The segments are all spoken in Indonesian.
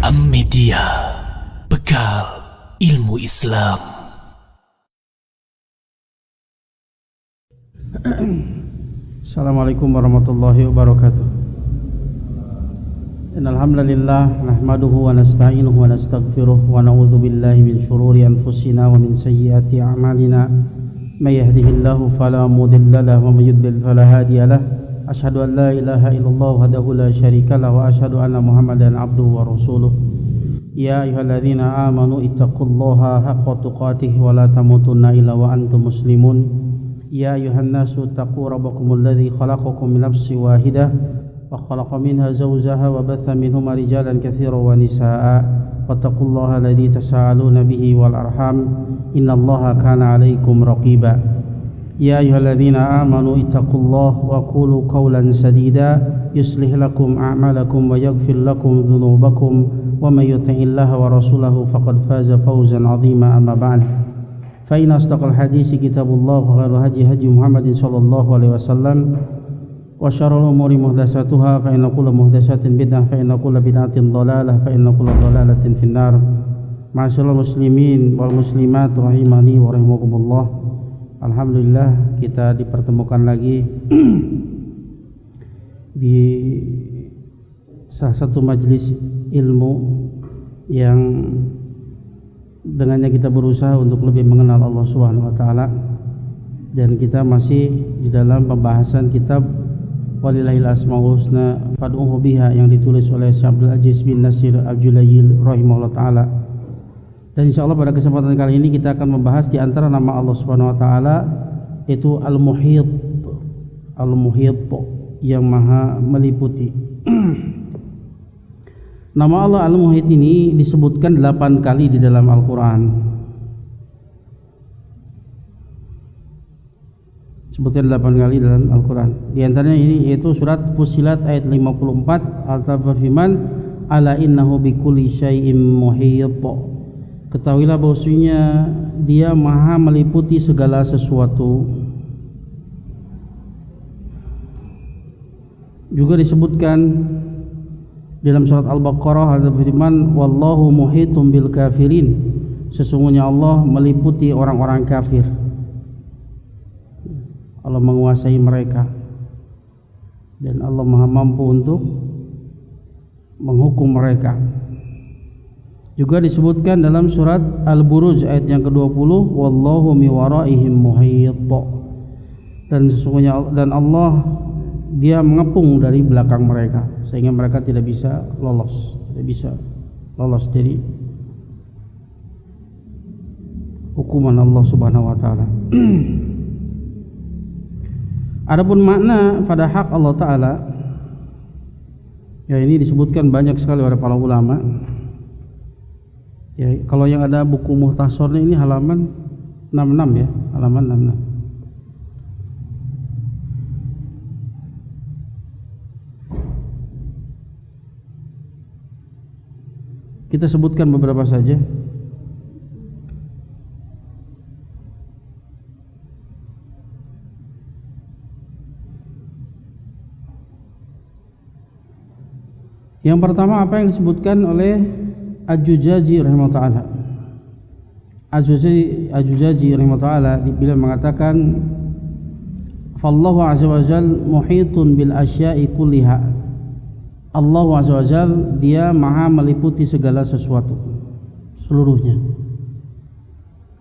Am-Media, bekal ilmu Islam. Assalamualaikum warahmatullahi wabarakatuh. Innal hamdalillah nahmaduhu wa nasta'inuhu wa nastaghfiruh wa na'udzu billahi min shururi anfusina wa min sayyiati a'malina. May yahdihillahu fala mudilla lahu wa may yudlil fala hadiya lahu. Asyhadu an la ilaha illallah wahdahu la syarika lahu wa asyhadu anna Muhammadan abduhu wa rasuluh. Ya ayyuhalladzina amanu ittaqullaha haqqa tuqatih wa la tamutunna illa wa antum muslimun. Ya ayyuhan nasu taqu rabbakumul ladzi khalaqakum min nafsin wahidah wa khalaqa minha zawjaha wa batha minhuma rijalan katsiran wa nisaa'a wattaqullaha alladzi tasaaluna bihi wal arham innallaha kana 'alaikum raqiba. Ya ayyuhalladzina amanu ittaqullaha wa qulu qawlan sadida yuslih lakum a'malakum wa yaghfir lakum dhunubakum wa may yuti'illaha wa rasulahu faqad faza fawzan 'azima amma ba'd. Fa inna asdaqal hadisi kitabullah wa khairul hadi Muhammadin sallallahu alaihi wasallam wa syarrul umuri muhdatsatuha fa inna kulla muhdatsatin bid'ah fa inna kulla bid'atin dhalalah fa inna kulla dhalalatin finnar. Ma'asyiral muslimin wal muslimat rahimani wa rahimakumullah. Alhamdulillah kita dipertemukan lagi di salah satu majelis ilmu yang dengannya kita berusaha untuk lebih mengenal Allah Subhanahu wa taala, dan kita masih di dalam pembahasan kitab Walillahil Asmaul Husna Fad'uhu biha yang ditulis oleh Syekh Abdul Aziz bin Nasir Al-Julayil rahimahullah taala. Dan insyaallah pada kesempatan kali ini kita akan membahas di antara nama Allah Subhanahu wa taala yaitu Al-Muhit. Al-Muhit yang Maha meliputi. Nama Allah Al-Muhit ini disebutkan 8 kali di dalam Al-Qur'an. Sebutkan 8 kali dalam Al-Qur'an. Di antaranya ini yaitu surat Fussilat ayat 54, Allah berfirman, "Ala innahu bikulli syai'im muhit." Ketahuilah bahwasanya Dia Maha meliputi segala sesuatu. Juga disebutkan dalam surat Al-Baqarah ada firman, "Wallahu muhitum bil kafirin." Sesungguhnya Allah meliputi orang-orang kafir. Allah menguasai mereka dan Allah Maha mampu untuk menghukum mereka. Juga disebutkan dalam surat Al-Buruj ayat yang ke-20, "Wallahu mi waraihim muhit." Dan sesungguhnya Allah Dia mengepung dari belakang mereka sehingga mereka tidak bisa lolos dari hukuman Allah Subhanahu wa taala. Adapun makna pada hak Allah taala, ya ini disebutkan banyak sekali oleh para ulama. Ya, kalau yang ada buku Muhtasornya ini halaman 66 ya, halaman 66. Kita sebutkan beberapa saja. Yang pertama apa yang disebutkan oleh Az-Zujaji rahimahullah ta'ala. Az-Zujaji rahimahullah ta'ala beliau mengatakan, "Fallahu azza wa jal muhitun bil asya'i kulliha." Allah azza wa jal Dia Maha meliputi segala sesuatu seluruhnya.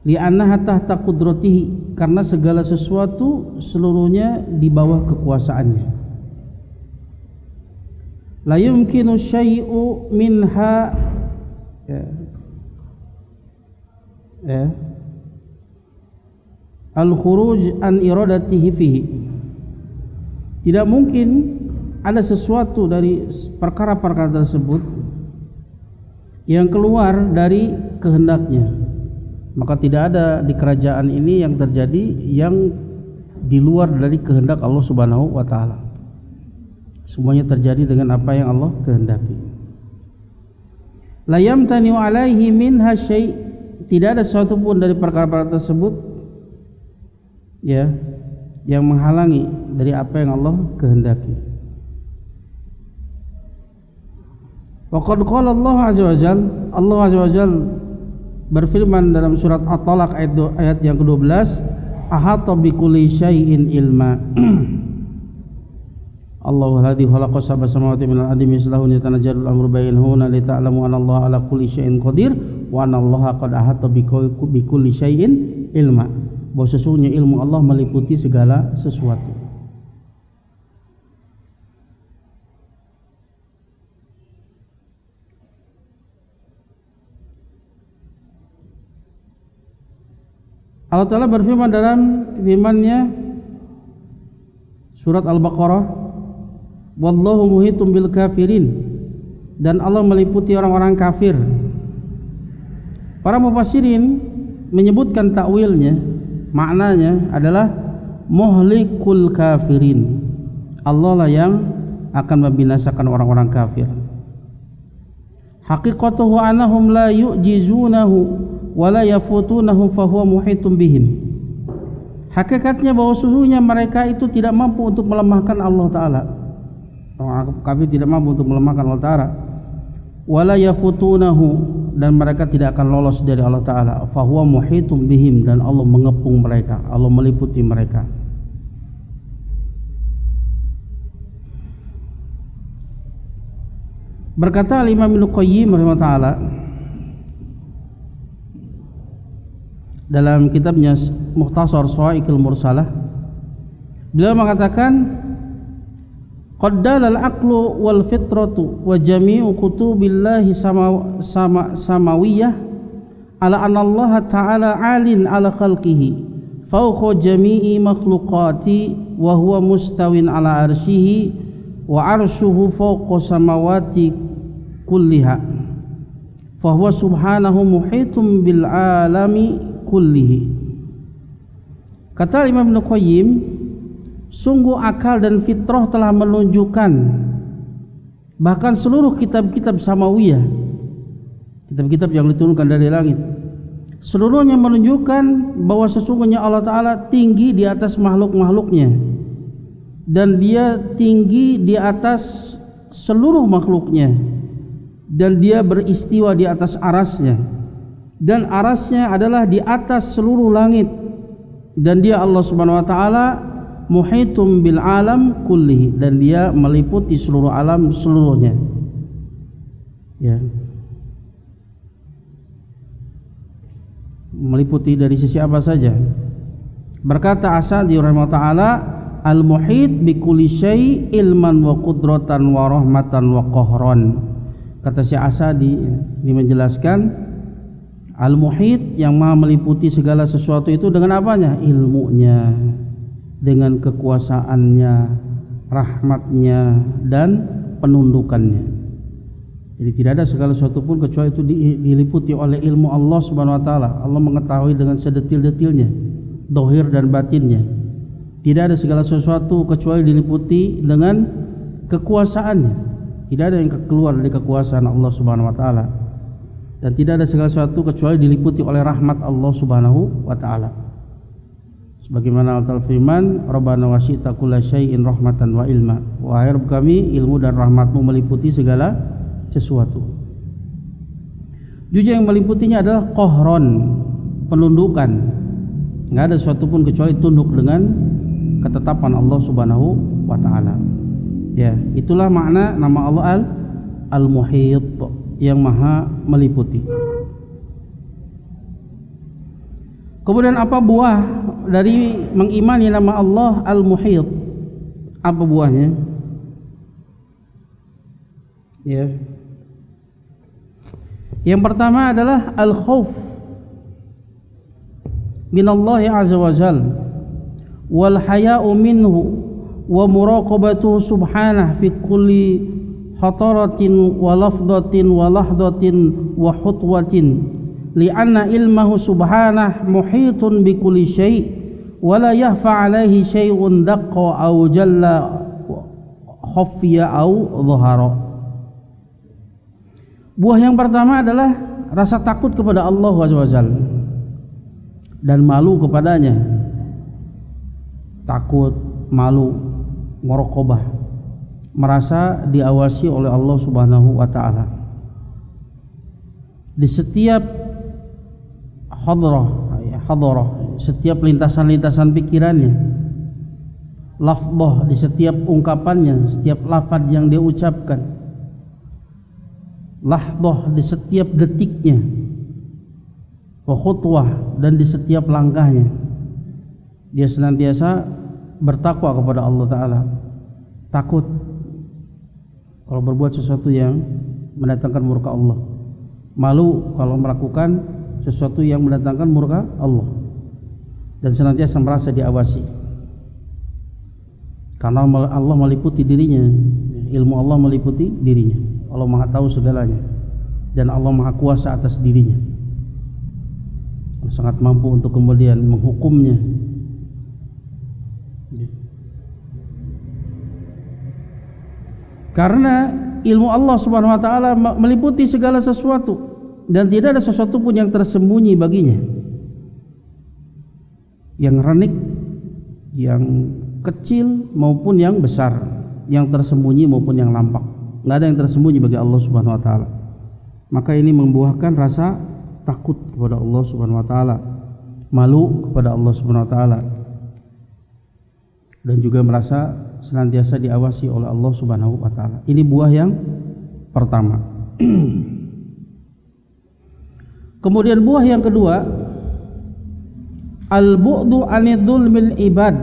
Li'annaha tahta qudratihi, karena segala sesuatu seluruhnya di bawah kekuasaannya. La yumkinu syai'u minha al-khuruj an iradatihi fihi. Tidak mungkin ada sesuatu dari perkara-perkara tersebut yang keluar dari kehendaknya. Maka tidak ada di kerajaan ini yang terjadi yang di luar dari kehendak Allah Subhanahu wa taala. Semuanya terjadi dengan apa yang Allah kehendaki. La yamtani'u alaihi minha syai', tidak ada sesuatu pun dari perkara-perkara tersebut ya yang menghalangi dari apa yang Allah kehendaki. Wa qad qala Allah azza wa jalla, Allah azza wa jalla berfirman dalam surat At-Talaq ayat yang ke-12, ahata bikulli syai'in ilma. Allahu alladzi khalaqa sab'a samawati minal ardi mislahun yatanazzalu al-amru bainahunna lita'lamu anna Allah ala kulli syai'in qadir wa anna Allah qad ahata bikulli syai'in ilma. Bahwa sesungguhnya ilmu Allah meliputi segala sesuatu. Allah Ta'ala berfirman dalam firman-Nya surat Al-Baqarah, wallahu muhitum bil kafirin, dan Allah meliputi orang-orang kafir. Para mufassirin menyebutkan takwilnya, maknanya adalah muhlikul kafirin. Allah lah yang akan membinasakan orang-orang kafir. Haqiqatuhu annahum la yu'jizunahu wala yafutunahu fahuwa muhitum bihim. Hakikatnya bahwa sesungguhnya mereka itu tidak mampu untuk melemahkan Allah Ta'ala. Orang kafir tidak mampu untuk melemahkan Allah Ta'ala. Wala yafutunahu, dan mereka tidak akan lolos dari Allah Ta'ala. Fahuwa muhitum bihim, dan Allah mengepung mereka, Allah meliputi mereka. Berkata Al-Imam Ibnu Qayyim rahimahullah dalam kitabnya Mukhtasar Shawa'iqul Mursalah, beliau mengatakan qaddal al-aqlu wal fitratu wa jami'u kutubillahi samawiyah ala anna Allah ta'ala 'alin 'ala khalqihi fawqa jami'i makhluqati wa huwa mustawin 'ala arsyihi wa arshuhu fawqa samawati kulliha fa huwa subhanahu muhitum bil 'alami kullihi. Kata Imam Ibnu Qayyim, sungguh akal dan fitrah telah menunjukkan, bahkan seluruh kitab-kitab samawiyah, kitab-kitab yang diturunkan dari langit, seluruhnya menunjukkan bahwa sesungguhnya Allah Ta'ala tinggi di atas makhluk-makhluknya, dan Dia tinggi di atas seluruh makhluknya, dan Dia beristiwa di atas arasnya, dan arasnya adalah di atas seluruh langit, dan Dia Allah Subhanahu wa Ta'ala muhitum bil alam kullihi, dan Dia meliputi seluruh alam seluruhnya. Ya, meliputi dari sisi apa saja. Berkata Asadi rahimahullah taala, al muhit bi kulli syai ilman wa qudratan wa rahmatan wa qahran. Kata Syekh Asadi ini menjelaskan, al muhit yang maha meliputi segala sesuatu itu dengan apanya? Ilmunya, dengan kekuasaannya, rahmatnya, dan penundukannya. Jadi tidak ada segala sesuatu pun kecuali itu diliputi oleh ilmu Allah Subhanahu wa taala. Allah mengetahui dengan sedetil-detilnya, zahir dan batinnya. Tidak ada segala sesuatu kecuali diliputi dengan kekuasaannya. Tidak ada yang keluar dari kekuasaan Allah Subhanahu wa taala. Dan tidak ada segala sesuatu kecuali diliputi oleh rahmat Allah Subhanahu wa taala. Sebagaimana Allah firman, Rabbana wasi'ta kulla syai'in rahmatan wa ilma. Wahai Rabb kami, ilmu dan rahmatmu meliputi segala sesuatu. Juga yang meliputinya adalah qahron, penundukan. Enggak ada sesuatu pun kecuali tunduk dengan ketetapan Allah Subhanahu wa taala. Ya, itulah makna nama Allah Al-Muhit, yang maha meliputi. Kemudian apa buah dari mengimani nama Allah Al-Muhit? Apa buahnya? Ya. Yang pertama adalah al-khauf minallahi azza wa jal wal haya'u minhu wa muraqabatuhu subhanahu fi kulli khataratin wa lafdatin wa lahdatin wa khutwatin li'anna ilmahu subhanahu muhitun bi kulli syai' wa la yakhfa 'alaihi syai'un daqqa aw jalla khafiya aw dhahara. Buah yang pertama adalah rasa takut kepada Allah SWT dan malu kepadanya. Takut, malu, muraqabah, merasa diawasi oleh Allah Subhanahu wa taala. di setiap hadrah, setiap lintasan-lintasan pikirannya, lafdhah, di setiap ungkapannya, setiap lafaz yang dia ucapkan, lahdah, di setiap detiknya, wa khutwah, dan di setiap langkahnya dia senantiasa bertakwa kepada Allah Ta'ala, takut kalau berbuat sesuatu yang mendatangkan murka Allah, malu kalau melakukan sesuatu yang mendatangkan murka Allah, dan senantiasa merasa diawasi karena Allah meliputi dirinya, ilmu Allah meliputi dirinya. Allah Maha tahu segalanya dan Allah Maha kuasa atas dirinya, sangat mampu untuk kemudian menghukumnya. Karena ilmu Allah Subhanahu wa taala meliputi segala sesuatu dan tidak ada sesuatu pun yang tersembunyi baginya, yang renik, yang kecil maupun yang besar, yang tersembunyi maupun yang nampak. Nggak ada yang tersembunyi bagi Allah Subhanahu wa taala. Maka ini membuahkan rasa takut kepada Allah Subhanahu wa taala, malu kepada Allah Subhanahu wa taala, dan juga merasa senantiasa diawasi oleh Allah Subhanahu wa taala. Ini buah yang pertama. Kemudian buah yang kedua, al-bu'du 'anil dzulmil ibad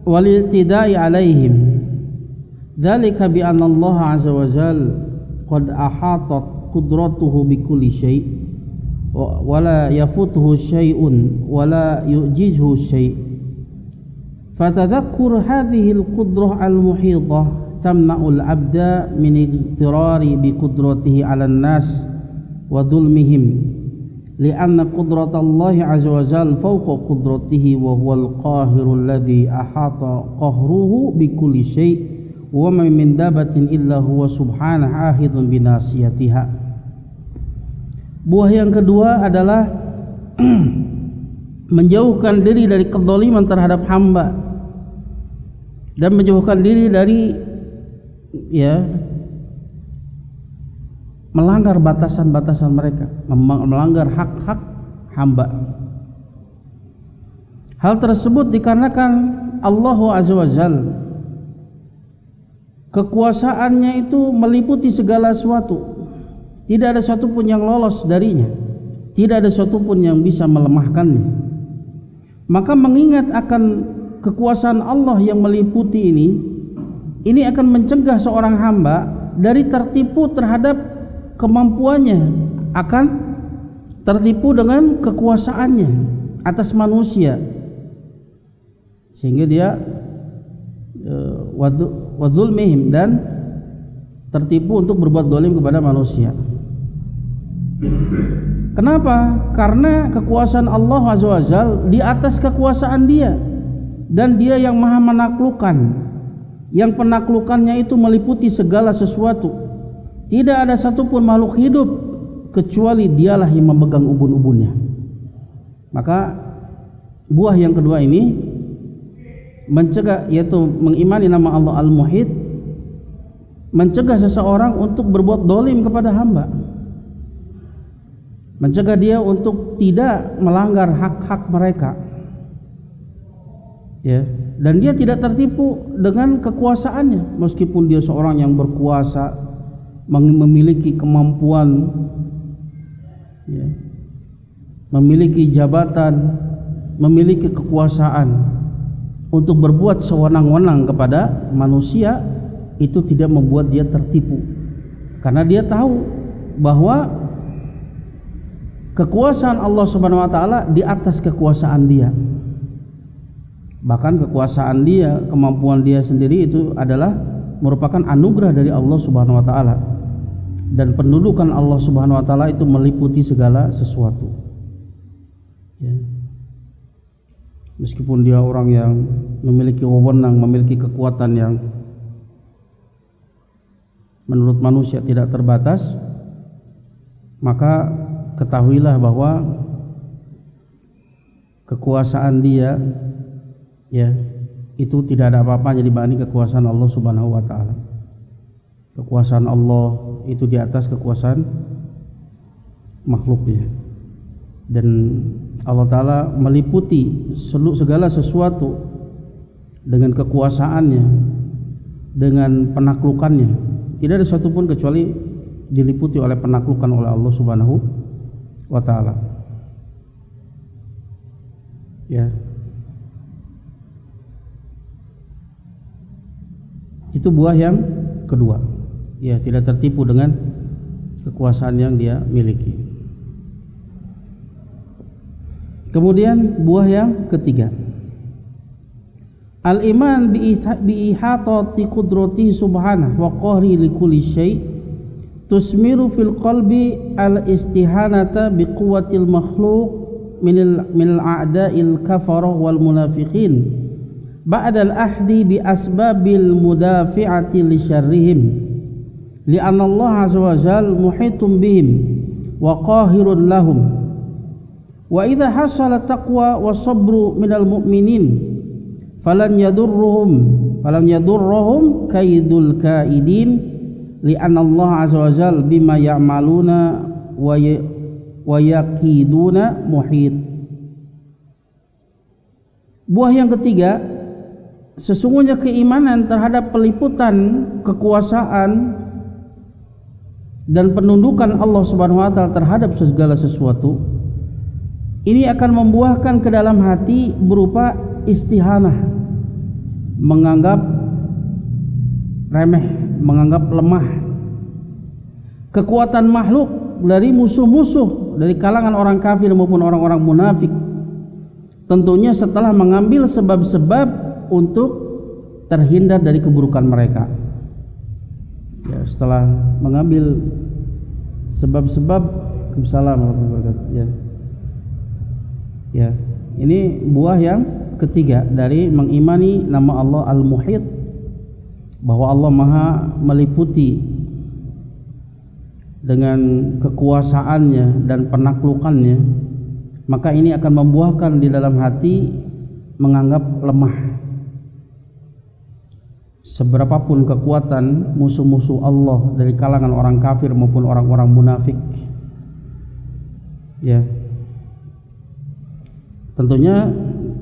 wal i'tida'i 'alaihim. Dzalika bi anna Allah 'azza wa jalla qad ahatat qudratuhu bi kulli syai' wa la yafutuhu syai'un wa la yu'jizuhu syai'. Fatadhakkur hadhihi al-qudrah al-muhitah tamna'ul 'abda min igtirari bi qudratihi 'alan nas wa dhulmihim, li'anna qudratallahi 'azza wa jalla fawqa qudratihi wa huwal qahirul ladzi ahata qahruhu bi kulli syai' wa ma min dabatin illa huwa subhanahu ahidun bi nasiyatiha. Buah yang kedua adalah menjauhkan diri dari kezaliman terhadap hamba dan menjauhkan diri dari melanggar batasan-batasan mereka, melanggar hak-hak hamba. Hal tersebut dikarenakan Allah Azza wa Jalla kekuasaannya itu meliputi segala sesuatu, tidak ada satu pun yang lolos darinya, tidak ada satu pun yang bisa melemahkannya. Maka mengingat akan kekuasaan Allah yang meliputi ini akan mencegah seorang hamba dari tertipu terhadap kemampuannya, akan tertipu dengan kekuasaannya atas manusia, sehingga dia wadzulmihim, dan tertipu untuk berbuat zalim kepada manusia. Kenapa? Karena kekuasaan Allah Azza wa Jalla di atas kekuasaan dia, dan dia yang maha menaklukkan, yang penaklukannya itu meliputi segala sesuatu. Tidak ada satupun makhluk hidup kecuali dialah yang memegang ubun-ubunnya. Maka buah yang kedua ini mencegah, yaitu mengimani nama Allah Al-Muhit, mencegah seseorang untuk berbuat zalim kepada hamba, mencegah dia untuk tidak melanggar hak-hak mereka, dan dia tidak tertipu dengan kekuasaannya, meskipun dia seorang yang berkuasa, memiliki kemampuan, memiliki jabatan, memiliki kekuasaan untuk berbuat sewenang-wenang kepada manusia. Itu tidak membuat dia tertipu, karena dia tahu bahwa kekuasaan Allah Subhanahu wa taala di atas kekuasaan dia. Bahkan kekuasaan dia, kemampuan dia sendiri itu adalah merupakan anugerah dari Allah Subhanahu wa taala, dan pendudukan Allah Subhanahu wa taala itu meliputi segala sesuatu. Meskipun dia orang yang memiliki wewenang, memiliki kekuatan yang menurut manusia tidak terbatas, maka ketahuilah bahwa kekuasaan dia itu tidak ada apa-apanya dibanding kekuasaan Allah Subhanahu wa taala. Kekuasaan Allah itu di atas kekuasaan makhluknya. Dan Allah Ta'ala meliputi segala sesuatu dengan kekuasaannya, dengan penaklukannya. Tidak ada satupun kecuali diliputi oleh penaklukan oleh Allah Subhanahu wa Ta'ala. Ya. Itu buah yang kedua. Ya, tidak tertipu dengan kekuasaan yang dia miliki. Kemudian buah yang ketiga, al-iman bi ihatati qudrati subhanahu wa qahri li kulli syai' tusmiru fil qalbi al-istihanata bi quwwatil makhluq min al-a'da'il kafarah wal munafiqin ba'da al-ahdi bi asbabil mudafi'ati li syarrihim li'anna Allah azza wa jalla muhitum bihim wa qahirun lahum. Wa idza hasala taqwa wa sabru minal mu'minin falan yadurruhum kaidul kaidin li'anna Allah azza wa jalla bima ya'maluna wa yakiduna muhit. Buah yang ketiga, sesungguhnya keimanan terhadap peliputan kekuasaan dan penundukan Allah Subhanahu wa taala terhadap segala sesuatu ini akan membuahkan ke dalam hati berupa istihanah, menganggap remeh, menganggap lemah kekuatan makhluk dari musuh-musuh dari kalangan orang kafir maupun orang-orang munafik, tentunya setelah mengambil sebab-sebab untuk terhindar dari keburukan mereka. Ya, setelah mengambil sebab-sebab, Waalaikumsalam warahmatullahi wabarakatuh. Ya, ini buah yang ketiga dari mengimani nama Allah Al-Muhit, bahwa Allah Maha meliputi dengan kekuasaannya dan penaklukannya. Maka ini akan membuahkan di dalam hati menganggap lemah. Seberapapun kekuatan musuh-musuh Allah dari kalangan orang kafir maupun orang-orang munafik, ya, tentunya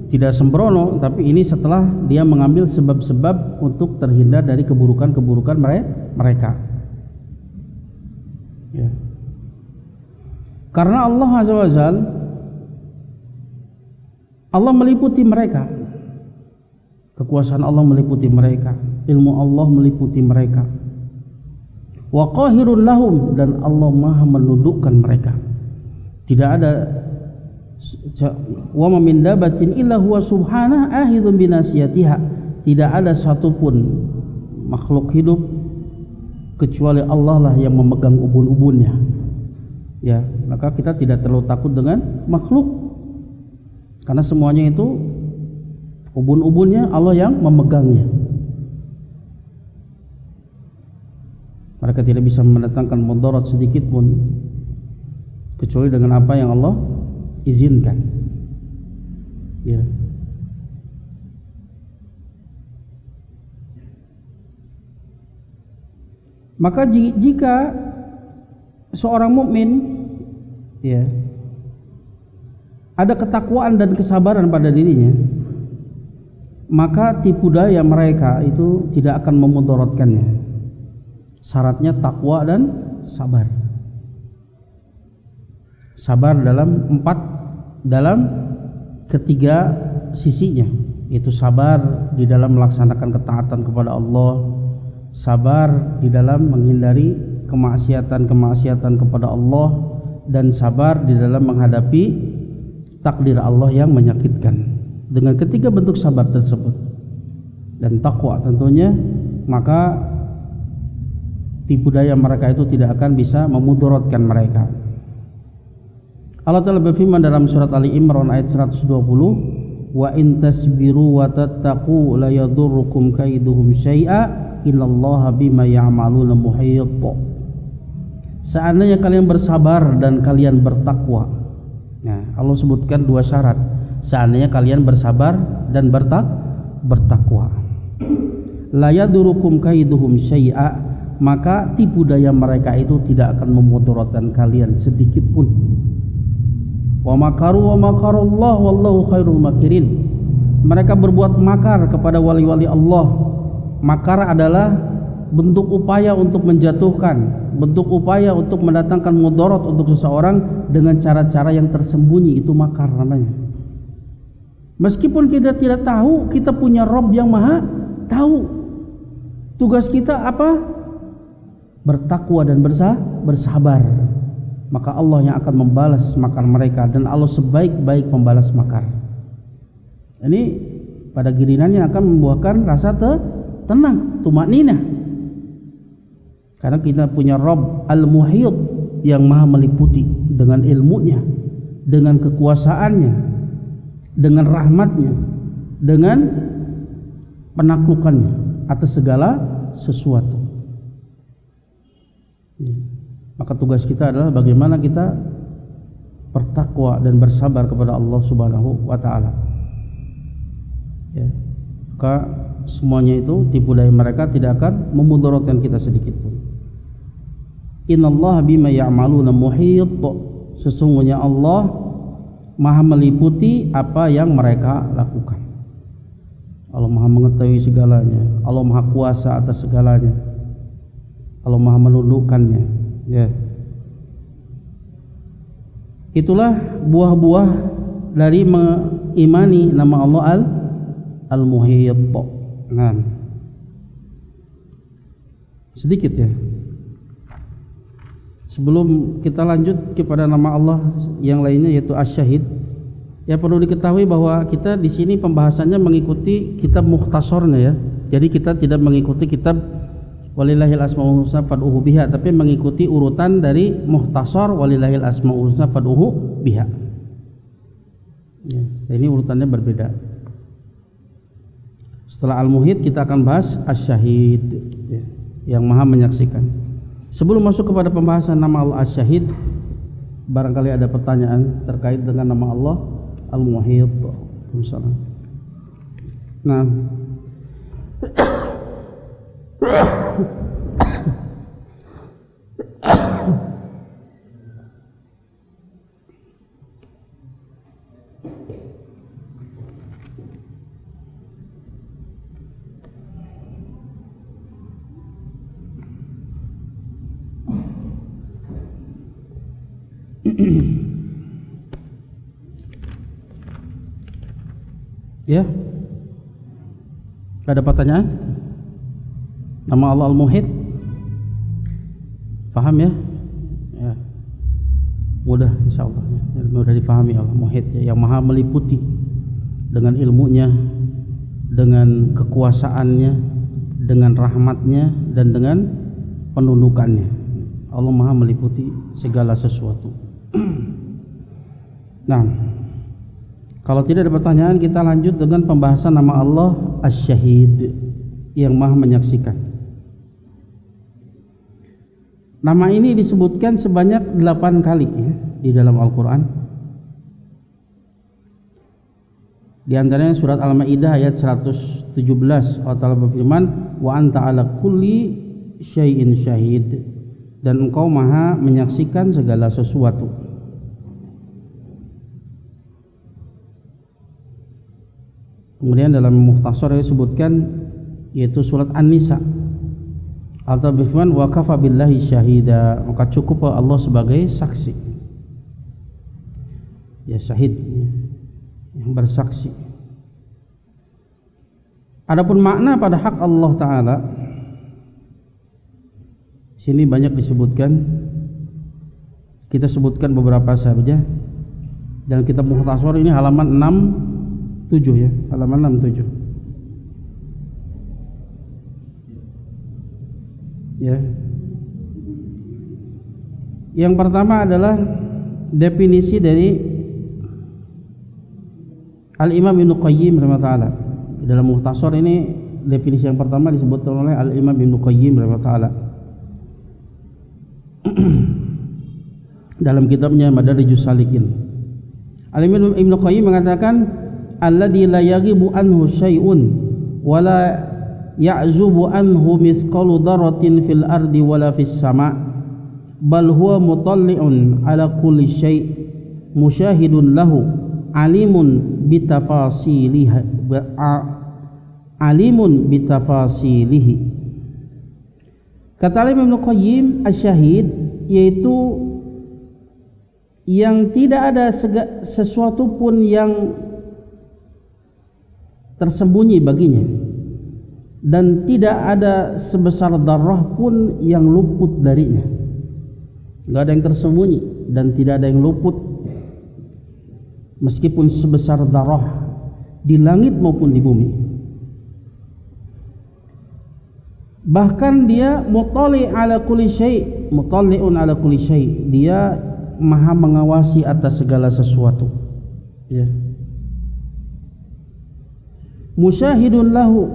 tidak sembrono, tapi ini setelah dia mengambil sebab-sebab untuk terhindar dari keburukan-keburukan mereka. Ya. Karena Allah Azza wa Jalla, Allah meliputi mereka, kekuasaan Allah meliputi mereka, ilmu Allah meliputi mereka, wa qahirun lahum, dan Allah Maha menundukkan mereka. Tidak ada wa ma min dabatin illa huwa subhanahu ahidun binasiyatiha, tidak ada satupun makhluk hidup kecuali Allah lah yang memegang ubun-ubunnya. Ya, maka kita tidak terlalu takut dengan makhluk, karena semuanya itu ubun-ubunnya Allah yang memegangnya. Mereka tidak bisa mendatangkan mudarat sedikit pun kecuali dengan apa yang Allah izinkan. Ya. Maka jika seorang mukmin, ya, ada ketakwaan dan kesabaran pada dirinya, maka tipu daya mereka itu tidak akan memudaratkannya. Syaratnya takwa dan sabar. Sabar dalam ketiga sisinya, itu sabar di dalam melaksanakan ketaatan kepada Allah, sabar di dalam menghindari kemaksiatan kepada Allah, dan sabar di dalam menghadapi takdir Allah yang menyakitkan. Dengan ketiga bentuk sabar tersebut dan takwa tentunya, maka tipu daya mereka itu tidak akan bisa memudaratkan mereka. Allah Ta'ala berfirman dalam surat Ali Imran ayat 120, wa in tasbiru wa tattaqu la yadurrukum kaiduhum syai'a innallaha bima ya'maluna muhit. Seandainya kalian bersabar dan kalian bertakwa. Nah, Allah sebutkan dua syarat. Seandainya kalian bersabar dan bertakwa. La yadurukum kaiduhum syai'a, maka tipu daya mereka itu tidak akan memudaratkan kalian sedikit pun. Wa makaru wa makarullah wallahu khairul makirin. Mereka berbuat makar kepada wali-wali Allah. Makar adalah bentuk upaya untuk menjatuhkan, bentuk upaya untuk mendatangkan mudarat untuk seseorang dengan cara-cara yang tersembunyi, itu makar namanya. Meskipun kita tidak tahu, kita punya Rabb yang Maha tahu. Tugas kita apa? Bertakwa dan bersabar. Maka Allah yang akan membalas makar mereka, dan Allah sebaik-baik pembalas makar. Ini pada gilirannya akan membuahkan rasa tenang, tumakninah. Karena kita punya Rabb Al-Muhit yang Maha meliputi dengan ilmunya, dengan kekuasaannya, dengan rahmatnya, dengan penaklukannya atas segala sesuatu. Maka tugas kita adalah bagaimana kita bertakwa dan bersabar kepada Allah Subhanahu wa taala. Ya. Maka semuanya itu tipu daya mereka tidak akan memudaratkan kita sedikit pun. Innallaha bima ya'maluna muhit. Sesungguhnya Allah Maha meliputi apa yang mereka lakukan. Allah Maha mengetahui segalanya. Allah Maha kuasa atas segalanya. Allah Maha menundukkannya. Ya. Itulah buah-buah dari mengimani nama Allah Al-Muhit. Nah, sedikit ya. Sebelum kita lanjut kepada nama Allah yang lainnya yaitu Asy-Syahid, ya perlu diketahui bahwa kita di sini pembahasannya mengikuti kitab mukhtasarnya ya. Jadi kita tidak mengikuti kitab Walillahil Asmaul Husna Fad'uhu Biha, tapi mengikuti urutan dari mukhtasar Walillahil Asmaul Husna Fad'uhu Biha. Ya, ini urutannya berbeda. Setelah Al-Muhit kita akan bahas Asy-Syahid ya, yang Maha menyaksikan. Sebelum masuk kepada pembahasan nama Allah Asy-Syahid, barangkali ada pertanyaan terkait dengan nama Allah Al-Muhit. Nah, ya, ada pertanyaan? Nama Allah Al-Muhit, paham ya? Ya, mudah insyaallah ya. Mudah dipahami Allah Muhit ya, yang Maha meliputi dengan ilmunya, dengan kekuasaannya, dengan rahmatnya, dan dengan penundukannya. Allah Maha meliputi segala sesuatu. Nah, kalau tidak ada pertanyaan, kita lanjut dengan pembahasan nama Allah Asy-Syahid yang Maha menyaksikan. Nama ini disebutkan sebanyak 8 kali ya, di dalam Al-Quran. Di antaranya surat Al-Maidah ayat 117, Allah Ta'ala berfirman, wa anta ala kulli syai'in syahid, dan engkau Maha menyaksikan segala sesuatu. Kemudian dalam mukhtasar disebutkan yaitu surat An-Nisa, Allah berfirman wa kafa billahi syahida, maka cukup Allah sebagai saksi. Ya, syahid ya, yang bersaksi. Adapun makna pada hak Allah Ta'ala, sini banyak disebutkan. Kita sebutkan beberapa saja. Dan kitab mukhtasar ini halaman 67 ya, halaman 67. Ya. Yang pertama adalah definisi dari Al-Imam Ibnu Qayyim rahimahullah. Dalam mukhtasar ini definisi yang pertama disebutkan oleh Al-Imam Ibnu Qayyim rahimahullah dalam kitabnya Madarijus Salikin. Al-Imam Ibnu Qayyim mengatakan alladzi la yaghibu anhu syai'un wala ya'zubu anhu mithqalu dzarratin fil ardi wala fis sama' bal huwa mutalli'un ala kulli syai' musyahidun lahu alimun bitafasilihi. Kata Imam Ibnu Qayyim, asyahid yaitu yang tidak ada sesuatu pun yang tersembunyi baginya, dan tidak ada sebesar darah pun yang luput darinya. Tidak ada yang tersembunyi dan tidak ada yang luput, meskipun sebesar darah di langit maupun di bumi. Bahkan dia mutalli ala kulli syai', mutalli'un ala kulli syai', dia maha mengawasi atas segala sesuatu, ya. Musyahidun lahu,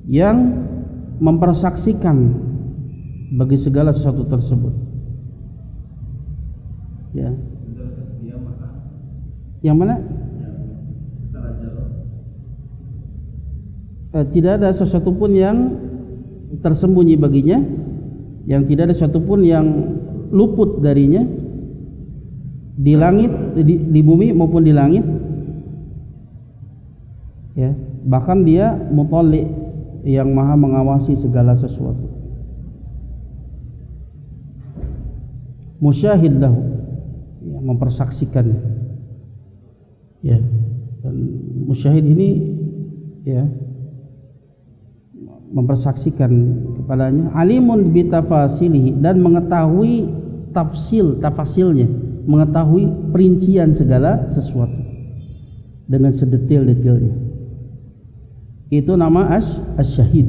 yang mempersaksikan bagi segala sesuatu tersebut, ya. Yang mana? Tidak ada sesuatu pun yang tersembunyi baginya, yang tidak ada sesuatu pun yang luput darinya di langit, di bumi maupun di langit, ya. Bahkan dia mutalli, yang maha mengawasi segala sesuatu. Musyahid lahu, ya, mempersaksikannya, ya. Dan musyahid ini, ya, mempersaksikan kepadanya. Alimun bitafasilihi, dan mengetahui tafasilnya, mengetahui perincian segala sesuatu dengan sedetail-detailnya. Itu nama asyahid.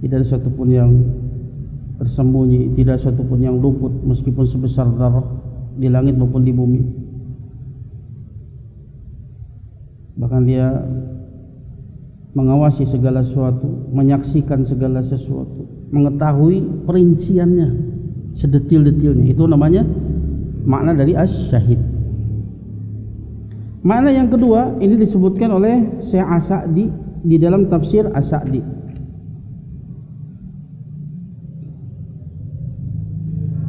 Tidak ada satu pun yang tersembunyi, tidak ada satu pun yang luput, meskipun sebesar darah di langit maupun di bumi. Bahkan dia mengawasi segala sesuatu, menyaksikan segala sesuatu, mengetahui perinciannya, sedetil-detilnya. Itu namanya makna dari asyahid. Makna yang kedua ini disebutkan oleh Syekh As-Sa'di di dalam tafsir As-Sa'di.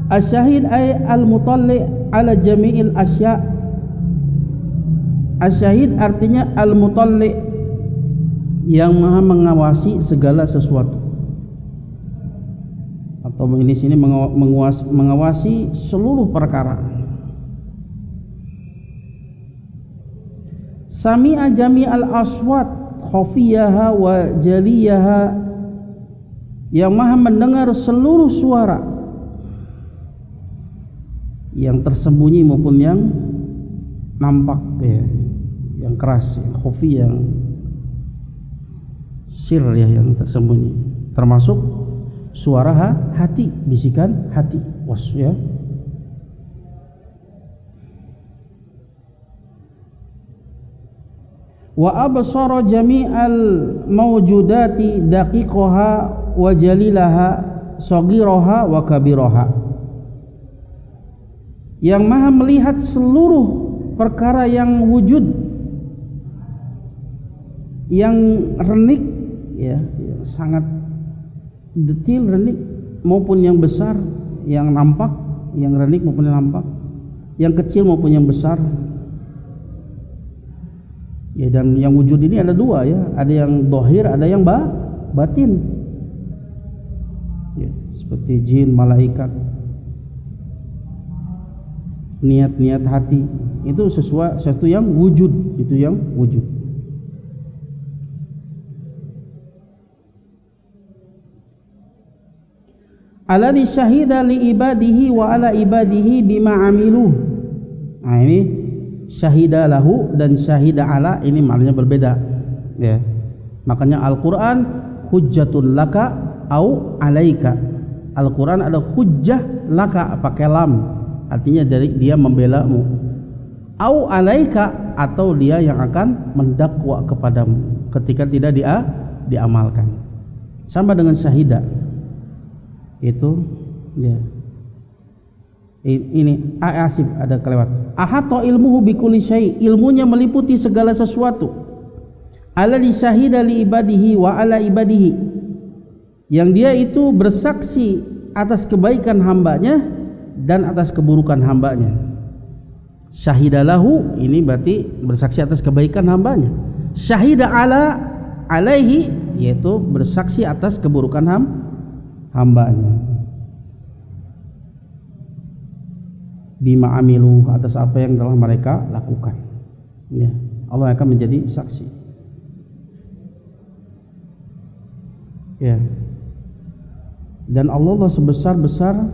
Asyahid ay al-mutalli ala jami'il asya'. Asyahid artinya al-mutalli, yang maha mengawasi segala sesuatu, atau di sini mengawasi seluruh perkara. Sami'a jami'al aswat khafiyaha wa jaliyaha, yang maha mendengar seluruh suara, yang tersembunyi maupun yang nampak, ya, yang keras, yang khafi, yang sir, ya, yang tersembunyi, termasuk suara hati, bisikan hati, ya. Wa absara jami'al mawjudati daqiqaha wa jalilaha saghiraha wa kabiraha, yang maha melihat seluruh perkara yang wujud, yang renik, ya, yang sangat detil, renik, maupun yang besar, yang nampak, yang renik maupun yang nampak, yang kecil maupun yang besar. Ya, dan yang wujud ini ada dua, ya, ada yang zahir, ada yang batin, ya, seperti jin, malaikat, niat-niat hati, itu sesuatu yang wujud, itu yang wujud. Alladzi syahida li ibadihi wa ala ibadihi bima amilu. Nah, ini syahida lahu dan syahida ala, ini maknanya berbeda, ya. Makanya Al-Qur'an hujjatun laka au alaika. Al-Qur'an ada hujjah laka pakai lam, artinya dari dia membelamu, au alaika, atau dia yang akan mendakwa kepadamu ketika tidak diamalkan. Sama dengan syahida itu, ya, Ini asif ada kelewat. Ahata ilmuhu bikulli syai, ilmunya meliputi segala sesuatu. Alladzi syahida li ibadihi wa ala ibadihi, yang dia itu bersaksi atas kebaikan hambanya dan atas keburukan hambanya. Syahidalahu ini berarti bersaksi atas kebaikan hambanya. Syahida alaihi yaitu bersaksi atas keburukan hambanya. Bima amilu, atas apa yang telah mereka lakukan. Ya, Allah akan menjadi saksi. Ya. Dan Allah sebesar-besar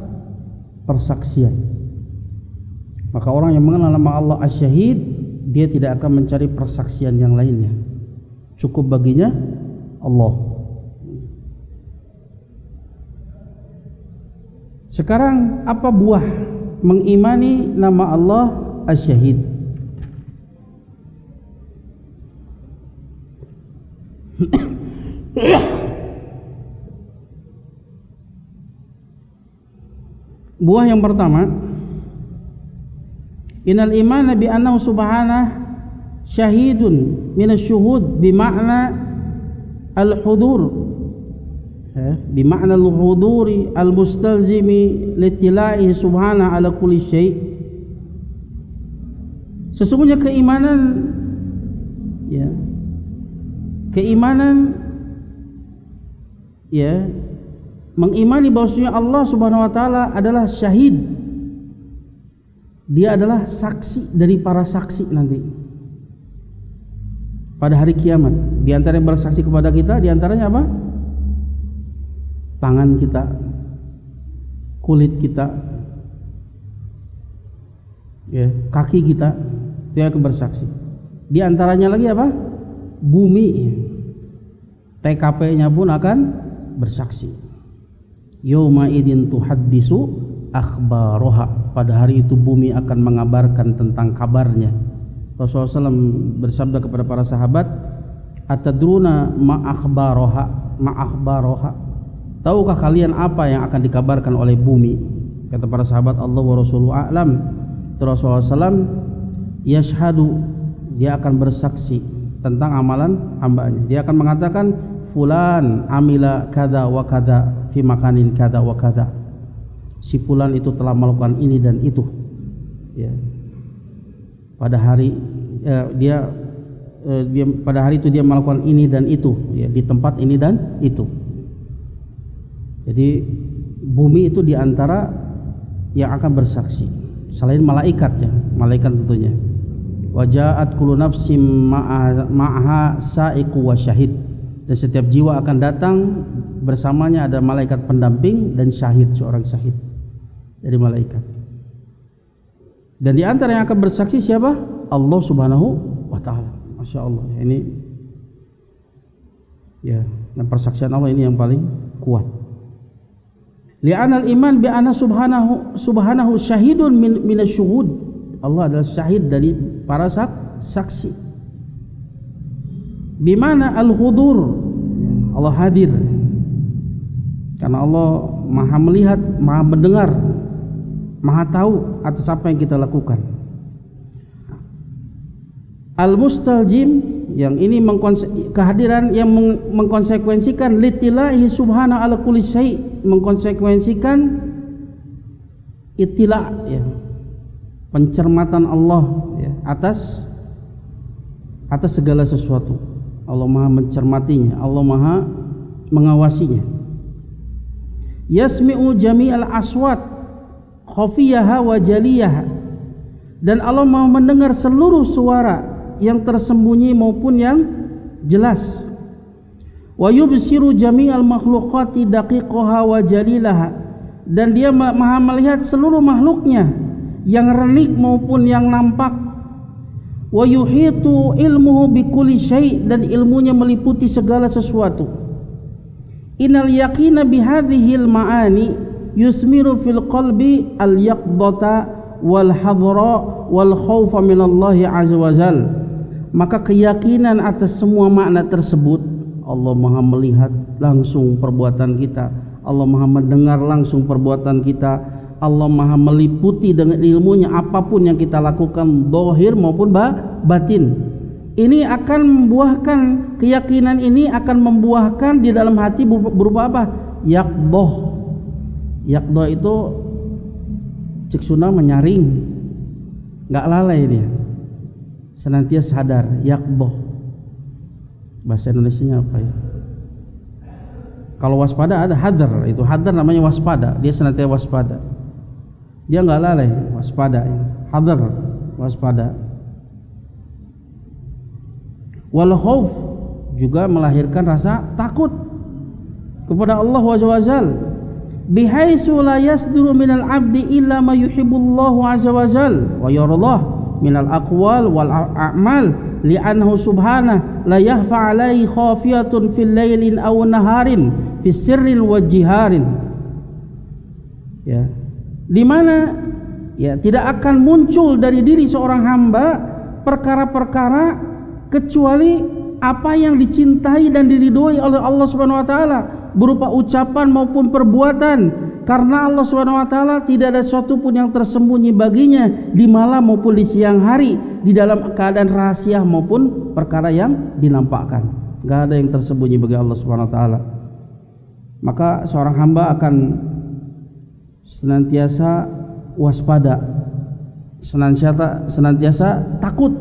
persaksian. Maka orang yang mengenal nama Allah Asy-Syahid, dia tidak akan mencari persaksian yang lainnya. Cukup baginya Allah. Sekarang apa buah mengimani nama Allah Asy-Syahid? Buah yang pertama, innal iman bi annahu subhanahu syahidun minasyuhud bima'na al-hudur, bima'na al-huduri al-mustalzimi litilahi subhanahu ala kulli syai'. Sesungguhnya keimanan, ya, keimanan, ya, mengimani bahwasanya Allah Subhanahu wa taala adalah syahid. Dia adalah saksi dari para saksi nanti pada hari kiamat. Di antara yang bersaksi kepada kita, di antaranya apa? Tangan kita, kulit kita, ya, kaki kita, dia akan bersaksi. Di antaranya lagi apa? Bumi, TKP-nya pun akan bersaksi. Yauma idin tuhaddisu akhbaroha, pada hari itu bumi akan mengabarkan tentang kabarnya. Rasulullah SAW bersabda kepada para sahabat, atadruna ma akhbaroha, tahukah kalian apa yang akan dikabarkan oleh bumi? Kata para sahabat, Allah wa rasuluhu a'lam. Rasulullah SAW yashhadu, dia akan bersaksi tentang amalan hambanya. Dia akan mengatakan, fulan amila kada wa kada fi makanin kada wa kada, si fulan itu telah melakukan ini dan itu, ya, pada hari dia pada hari itu dia melakukan ini dan itu, ya, di tempat ini dan itu. Jadi bumi itu diantara yang akan bersaksi selain malaikat, ya, malaikat tentunya. Wajaat kullu nafsim ma'aha sa'iqu wa syahid, dan setiap jiwa akan datang bersamanya ada malaikat pendamping dan syahid, seorang syahid dari malaikat. Dan di antara yang akan bersaksi siapa? Allah Subhanahu wa taala. Masya Allah, ini, ya, dan persaksian Allah ini yang paling kuat. Li'anal iman bi anna subhanahu syahidun minasyuhud, Allah adalah syahid dari para saksi. Bimana al-hudur, Allah hadir, karena Allah maha melihat, maha mendengar, maha tahu atas apa yang kita lakukan. Al-mustaljim, yang ini kehadiran yang mengkonsekuensikan litilahi subhanahu ala kulli syai', mengkonsekuensikan itila, ya, pencermatan Allah, ya, atas segala sesuatu. Allah maha mencermatinya, Allah maha mengawasinya. Yasmi'u jami'al aswat khafiyaha wa jaliyaha, dan Allah maha mendengar seluruh suara yang tersembunyi maupun yang jelas. Wa yubsiru jami'al makhluqati daqiqaha wa jalilaha, dan dia maha melihat seluruh makhluknya yang renik maupun yang nampak. Wa yuhitu ilmuhu bikulli syai', dan ilmunya meliputi segala sesuatu. Innal yaqina bihadhil ma'ani yusmiru fil qalbi al yaqdata wal hadra wal khaufa minallahi azza wajal. Maka keyakinan atas semua makna tersebut, Allah maha melihat langsung perbuatan kita, Allah maha mendengar langsung perbuatan kita, Allah maha meliputi dengan ilmunya apapun yang kita lakukan, zahir maupun batin. Ini akan membuahkan, keyakinan ini akan membuahkan di dalam hati berupa apa? Yaqdah. Yaqdah itu cek Sunda menyaring, nggak lalai dia, senantiasa sadar. Yaqdah bahasa Indonesianya apa ya? Kalau waspada ada hadar, itu hadar namanya waspada, dia senantiasa waspada, dia nggak lalai, waspada, hadar, waspada. Wal khauf juga melahirkan rasa takut kepada Allah Azza wa Jalla, bihaitsu la yasduru minal abdi illa ma yuhibbullahu azza wa jalla wa yardah minal aqwal wal a'mal li'annahu subhanahu la yahfa 'alaihi khafiyatun fil lailin aw naharin fis sirrin wa jiharin. Ya, di mana ya tidak akan muncul dari diri seorang hamba perkara-perkara kecuali apa yang dicintai dan diridhoi oleh Allah Subhanahu wa taala berupa ucapan maupun perbuatan, karena Allah Subhanahu wa taala tidak ada sesuatu pun yang tersembunyi baginya di malam maupun di siang hari, di dalam keadaan rahasia maupun perkara yang dinampakkan. Enggak ada yang tersembunyi bagi Allah Subhanahu wa taala. Maka seorang hamba akan senantiasa waspada, senantiasa takut,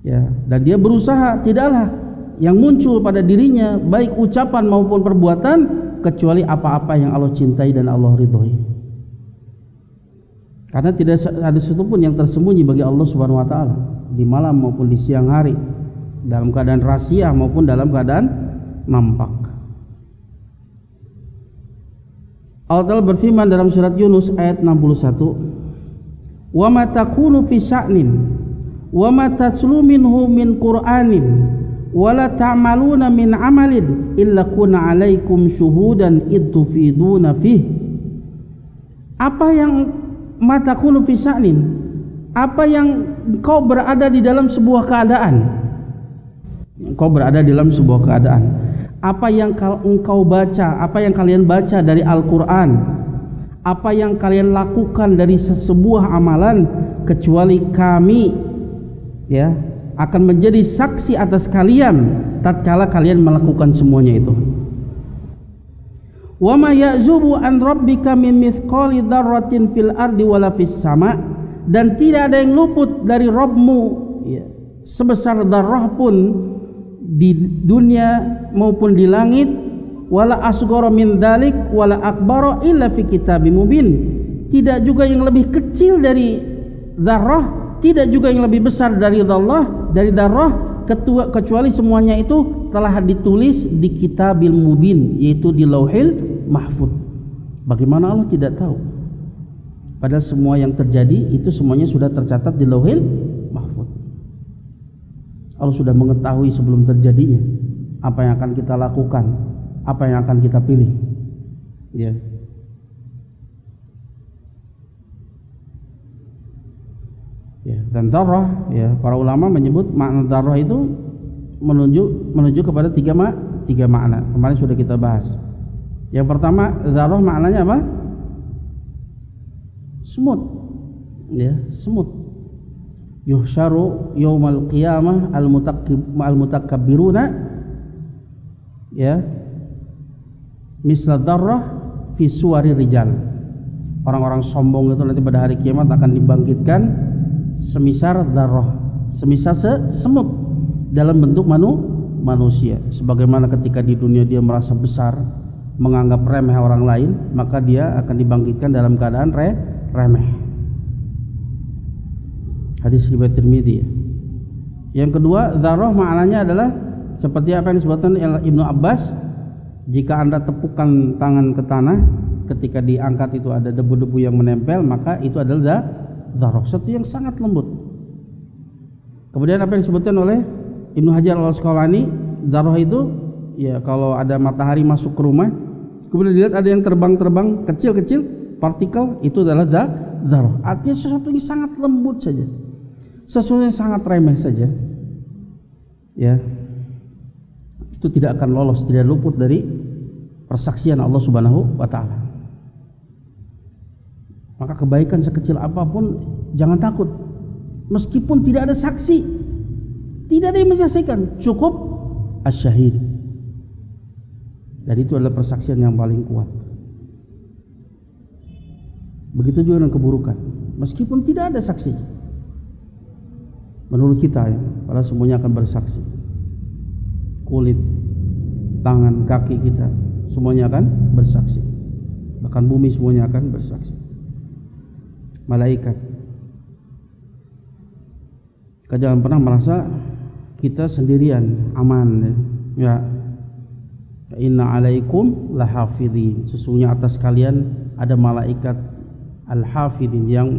ya, dan dia berusaha tidaklah yang muncul pada dirinya baik ucapan maupun perbuatan kecuali apa-apa yang Allah cintai dan Allah ridhoi, karena tidak ada sesuatu pun yang tersembunyi bagi Allah Subhanahu wa taala di malam maupun di siang hari, dalam keadaan rahasia maupun dalam keadaan nampak. Allah Ta'ala berfirman dalam surat Yunus ayat 61, wa ma takunu fi sya'nin wa ma tatlu minhu min qur'anin wa la ta'maluna min amalin illa kuna 'alaikum syuhudan id tufiduna fih. Apa yang ma takunu fi sya'nin, apa yang engkau berada di dalam sebuah keadaan, engkau berada di dalam sebuah keadaan, apa yang engkau baca, apa yang kalian baca dari Al-Quran, apa yang kalian lakukan dari sebuah amalan, kecuali kami, ya, akan menjadi saksi atas kalian tatkala kalian melakukan semuanya itu. Wa ma ya'zubu an rabbika min mithqali dzarratin fil ardi wala fis sama', dan tidak ada yang luput dari Rabbmu, ya, sebesar dzarrah pun di dunia maupun di langit, wala asghara min dzalik wala akbara illa fi kitabim mubin. Tidak juga yang lebih kecil dari dzarrah, tidak juga yang lebih besar dari dzarrah, kecuali semuanya itu telah ditulis di kitabil mubin, yaitu di lauhil mahfud. Bagaimana Allah tidak tahu? Padahal semua yang terjadi itu semuanya sudah tercatat di lauhil mahfud. Allah sudah mengetahui sebelum terjadinya apa yang akan kita lakukan, apa yang akan kita pilih, ya. Ya, dan dzarrah, ya, para ulama menyebut makna dzarrah itu menuju kepada tiga makna. Kemarin sudah kita bahas. Yang pertama, dzarrah maknanya apa? Semut, ya, semut. Yuhsyaru yaumal qiyamah al-mutakabbiruna, ya, misla dzarrah fi suwari rijal. Orang-orang sombong itu nanti pada hari kiamat akan dibangkitkan semisal dzarrah, semisal semut dalam bentuk manusia. Sebagaimana ketika di dunia dia merasa besar, menganggap remeh orang lain, maka dia akan dibangkitkan dalam keadaan remeh. Hadis riwayat Tirmidzi. Yang kedua, dzarrah maknanya adalah seperti apa yang disebutkan Ibnu Abbas, jika Anda tepukkan tangan ke tanah, ketika diangkat itu ada debu-debu yang menempel, maka itu adalah dzarrah, sesuatu yang sangat lembut. Kemudian apa yang disebutkan oleh Ibnu Hajar Al-Asqalani, dzarrah itu, ya, kalau ada matahari masuk ke rumah, kemudian dilihat ada yang terbang-terbang kecil-kecil partikel, itu adalah dzarrah. Artinya sesuatu yang sangat lembut saja, sesuatu yang sangat remeh saja, ya, itu tidak akan lolos, tidak luput dari persaksian Allah Subhanahu wa taala. Maka kebaikan sekecil apapun jangan takut. Meskipun tidak ada saksi, tidak ada yang menyaksikan, cukup asyahid. Dan itu adalah persaksian yang paling kuat. Begitu juga dengan keburukan, meskipun tidak ada saksi. Menurut kita ya, padahal semuanya akan bersaksi. Kulit, tangan, kaki kita, semuanya akan bersaksi. Bahkan bumi semuanya akan bersaksi. Malaikat. Kita jangan pernah merasa kita sendirian, aman ya. Inna alaikum lahafidhin. Sesungguhnya atas kalian ada malaikat al-hafidhin yang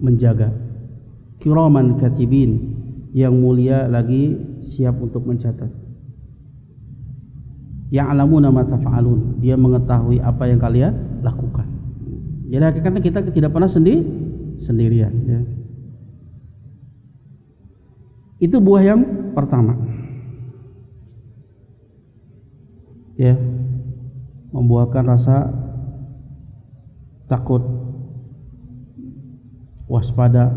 menjaga. Kiraman katibin, yang mulia lagi siap untuk mencatat. Ya'lamuna ma taf'alun, dia mengetahui apa yang kalian lakukan. Jadi hakikatnya kita tidak pernah sendirian ya. Itu buah yang pertama ya, membuahkan rasa takut, waspada,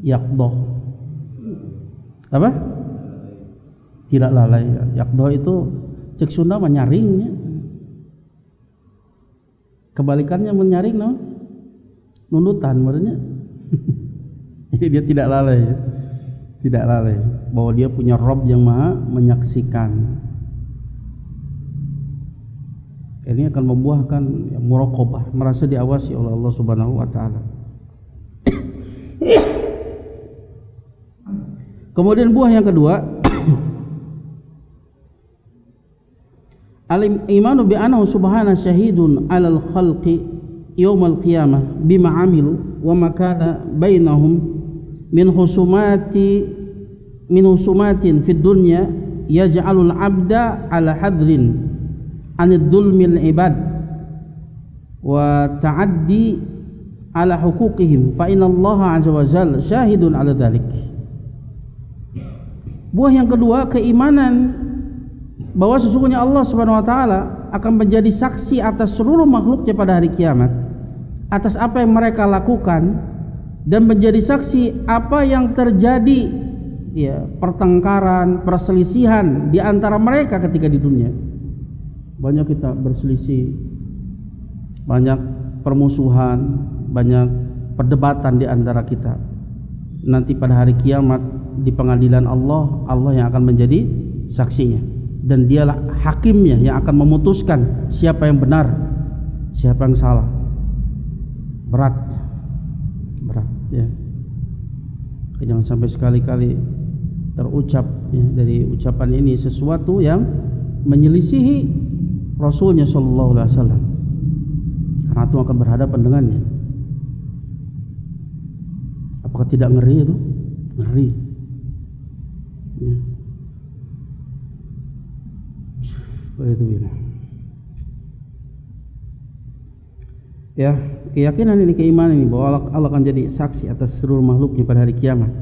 yaqdah. Apa? Tidak lalai. Yaqdah itu cek Sunda menyaringnya. Kebalikannya menyaring no? Nunutan maksudnya. Dia tidak lalai ya. Tidak lalai bahwa dia punya Rabb yang maha menyaksikan. Ini akan membuahkan muraqabah, merasa diawasi oleh Allah Subhanahu wa taala. Kemudian buah yang kedua, al-imanu bi annahu subhanahu syahidun 'alal khalqi yaumal qiyamah bima 'amilu wa ma kana bainahum min husumatin fid dunya yaj'alul 'abda 'ala hadrin 'anil dzulmil ibad wa ta'addi 'ala huquqihim fa innallaha 'azza wa jalla syahidun 'ala dzalik. Buah yang kedua, keimanan bahwa sesungguhnya Allah Subhanahu wa taala akan menjadi saksi atas seluruh makhluknya pada hari kiamat atas apa yang mereka lakukan, dan menjadi saksi apa yang terjadi ya, pertengkaran, perselisihan di antara mereka ketika di dunia. Banyak kita berselisih, banyak permusuhan, banyak perdebatan di antara kita. Nanti pada hari kiamat di pengadilan Allah, Allah yang akan menjadi saksinya, dan dialah hakimnya yang akan memutuskan siapa yang benar, siapa yang salah. Berat ya. Jangan sampai sekali-kali terucap ya, dari ucapan ini sesuatu yang menyelisihi Rasulnya Sallallahu Alaihi Wasallam, karena itu akan berhadapan dengannya. Apakah tidak ngeri itu? Ngeri ya. Begitu ya, keyakinan ini, keimanan ini bahwa Allah akan jadi saksi atas seluruh makhluknya pada hari kiamat,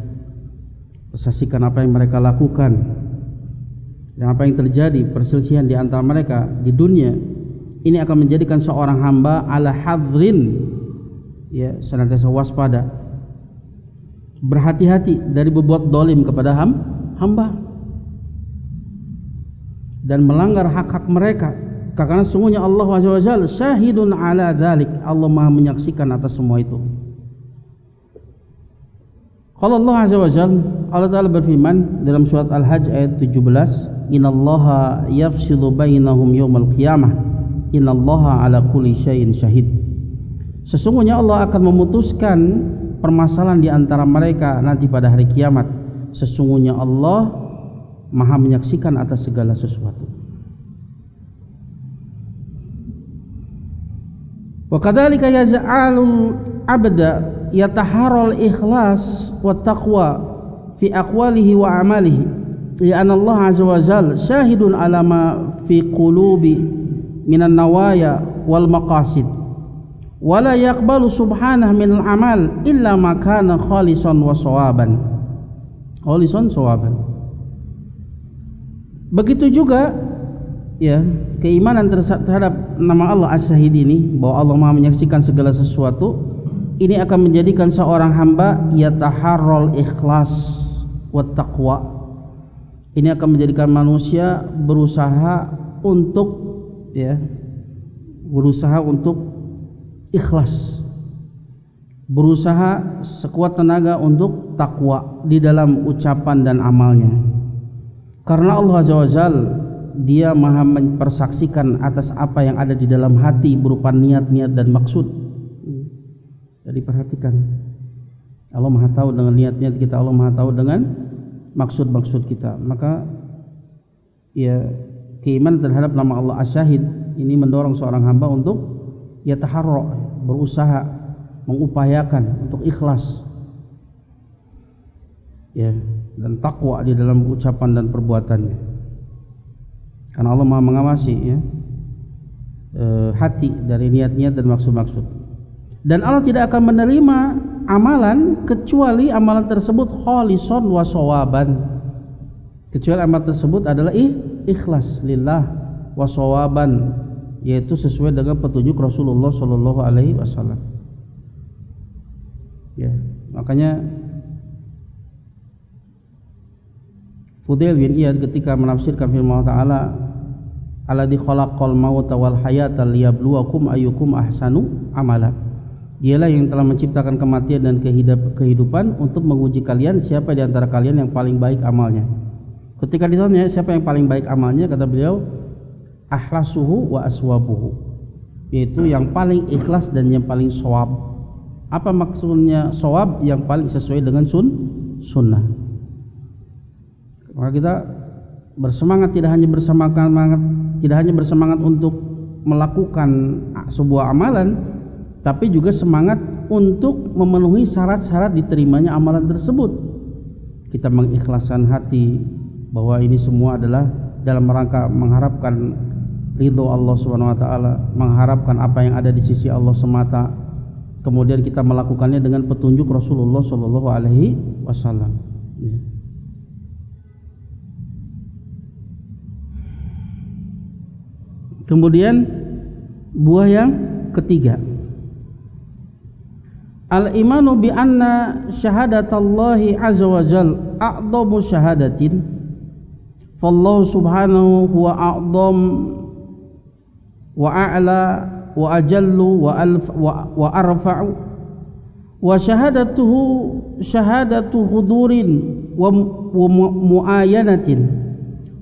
saksikan apa yang mereka lakukan dan apa yang terjadi perselisihan di antara mereka di dunia. Ini akan menjadikan seorang hamba ala hadrin ya, senantiasa waspada, berhati-hati dari berbuat dolim kepada hamba dan melanggar hak-hak mereka, karena sungguhnya Allah Azza wa Jalla syahidun ala dzalik, Allah Maha menyaksikan atas semua itu. Qala Allah Azza wa Jalla, Allah Ta'ala berfirman dalam surat Al-Hajj ayat 17, innallaha yafsilu bainahum yaumal qiyamah innallaha ala kulli syai'in syahid. Sesungguhnya Allah akan memutuskan permasalahan di antara mereka nanti pada hari kiamat. Sesungguhnya Allah Maha menyaksikan atas segala sesuatu. Wa kadzalika yaj'alul 'abda yataharral ikhlas wa taqwa fi aqwalihi wa amalihi, li'anna Allah 'azza wa jalla syahidun 'ala ma fi qulubi minan nawaya wal maqasid, wa la yaqbalu subhanahu minal amal illa ma kana khalisan wa shawaban. Khalisan shawaban. Begitu juga ya, keimanan terhadap nama Allah As-Syahid ini, bahwa Allah Maha menyaksikan segala sesuatu, ini akan menjadikan seorang hamba yataharrul ikhlas wa taqwa. Ini akan menjadikan manusia berusaha untuk ikhlas, berusaha sekuat tenaga untuk takwa di dalam ucapan dan amalnya. Karena Allah Azza wa Jalla Dia maha mempersaksikan atas apa yang ada di dalam hati berupa niat-niat dan maksud. Jadi perhatikan, Allah maha tahu dengan niat-niat kita, Allah maha tahu dengan maksud-maksud kita. Maka keimanan terhadap nama Allah Asy-Syahid ini mendorong seorang hamba untuk yataharra, berusaha, mengupayakan untuk ikhlas dan takwa di dalam ucapan dan perbuatannya. Karena Allah maha mengawasi hati dari niat-niat dan maksud-maksud. Dan Allah tidak akan menerima amalan kecuali amalan tersebut khalisan wa shawaban, kecuali amalan tersebut adalah ikhlas lillah wa shawaban, yaitu sesuai dengan petunjuk Rasulullah sallallahu alaihi wasallam. Makanya Fudail bin Iyad ketika menafsirkan firman Allah Ta'ala, alladzi khalaqal mauta wal hayata liyabluwakum ayyukum ahsanu amala, Dialah yang telah menciptakan kematian dan kehidupan untuk menguji kalian siapa di antara kalian yang paling baik amalnya. Ketika ditanya siapa yang paling baik amalnya, kata beliau akhlasuhu wa aswabuhu, yaitu yang paling ikhlas dan yang paling shawab. Apa maksudnya shawab? Yang paling sesuai dengan sunnah. Maka kita bersemangat, tidak hanya bersemangat untuk melakukan sebuah amalan, tapi juga semangat untuk memenuhi syarat-syarat diterimanya amalan tersebut. Kita mengikhlaskan hati bahwa ini semua adalah dalam rangka mengharapkan ridho Allah Subhanahu wa taala, mengharapkan apa yang ada di sisi Allah semata. Kemudian kita melakukannya dengan petunjuk Rasulullah sallallahu alaihi wasallam. Kemudian buah yang ketiga, al-imanu bi anna syahadatallahi azza wa jal a'dhamu syahadatin, fallahu subhanahu huwa a'dham wa a'la wa ajallu wa arfa'u, wa syahadatuhu syahadatu hudurin wa muayanatin,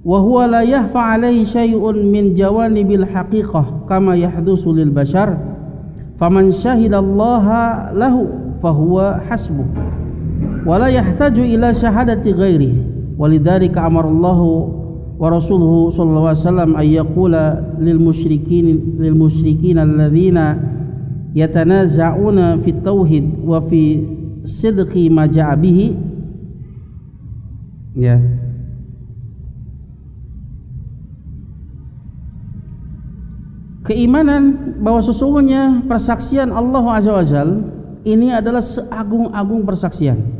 wa huwa la yahfa alaihi syai'un min jawanibil haqiqah kama yahdusu lil bashar, faman syahidallaha lahu fahuwa hasbuh wa la yahtaju ila syahadati ghairihi, walidzalika amarallahu wa rasuluhu sallallahu alaihi wasallam ay yaqula lil musyrikin alladzina yatanaza'una fit tauhid wa fi sidqi ma ja'a bihi. Keimanan bahwa sesungguhnya persaksian Allah Azza wa Jalla ini adalah seagung-agung persaksian.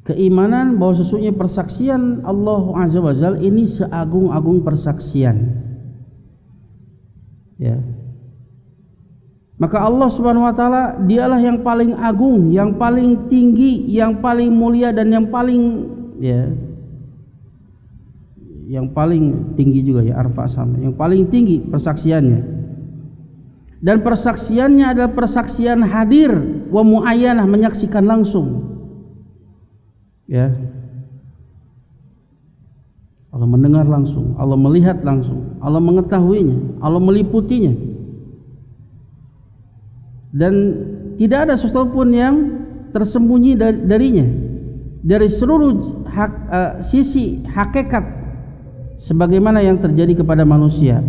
Keimanan bahwa sesungguhnya persaksian Allah Azza wa Jalla ini seagung-agung persaksian. Maka Allah Subhanahu wa taala dialah yang paling agung, yang paling tinggi, yang paling mulia, dan yang paling tinggi juga arfa sama, yang paling tinggi persaksiannya. Dan persaksiannya adalah persaksian hadir wa muayyanah, menyaksikan langsung. Allah mendengar langsung, Allah melihat langsung, Allah mengetahuinya, Allah meliputinya. Dan tidak ada sesuatu pun yang tersembunyi darinya, dari seluruh sisi hakikat sebagaimana yang terjadi kepada manusia.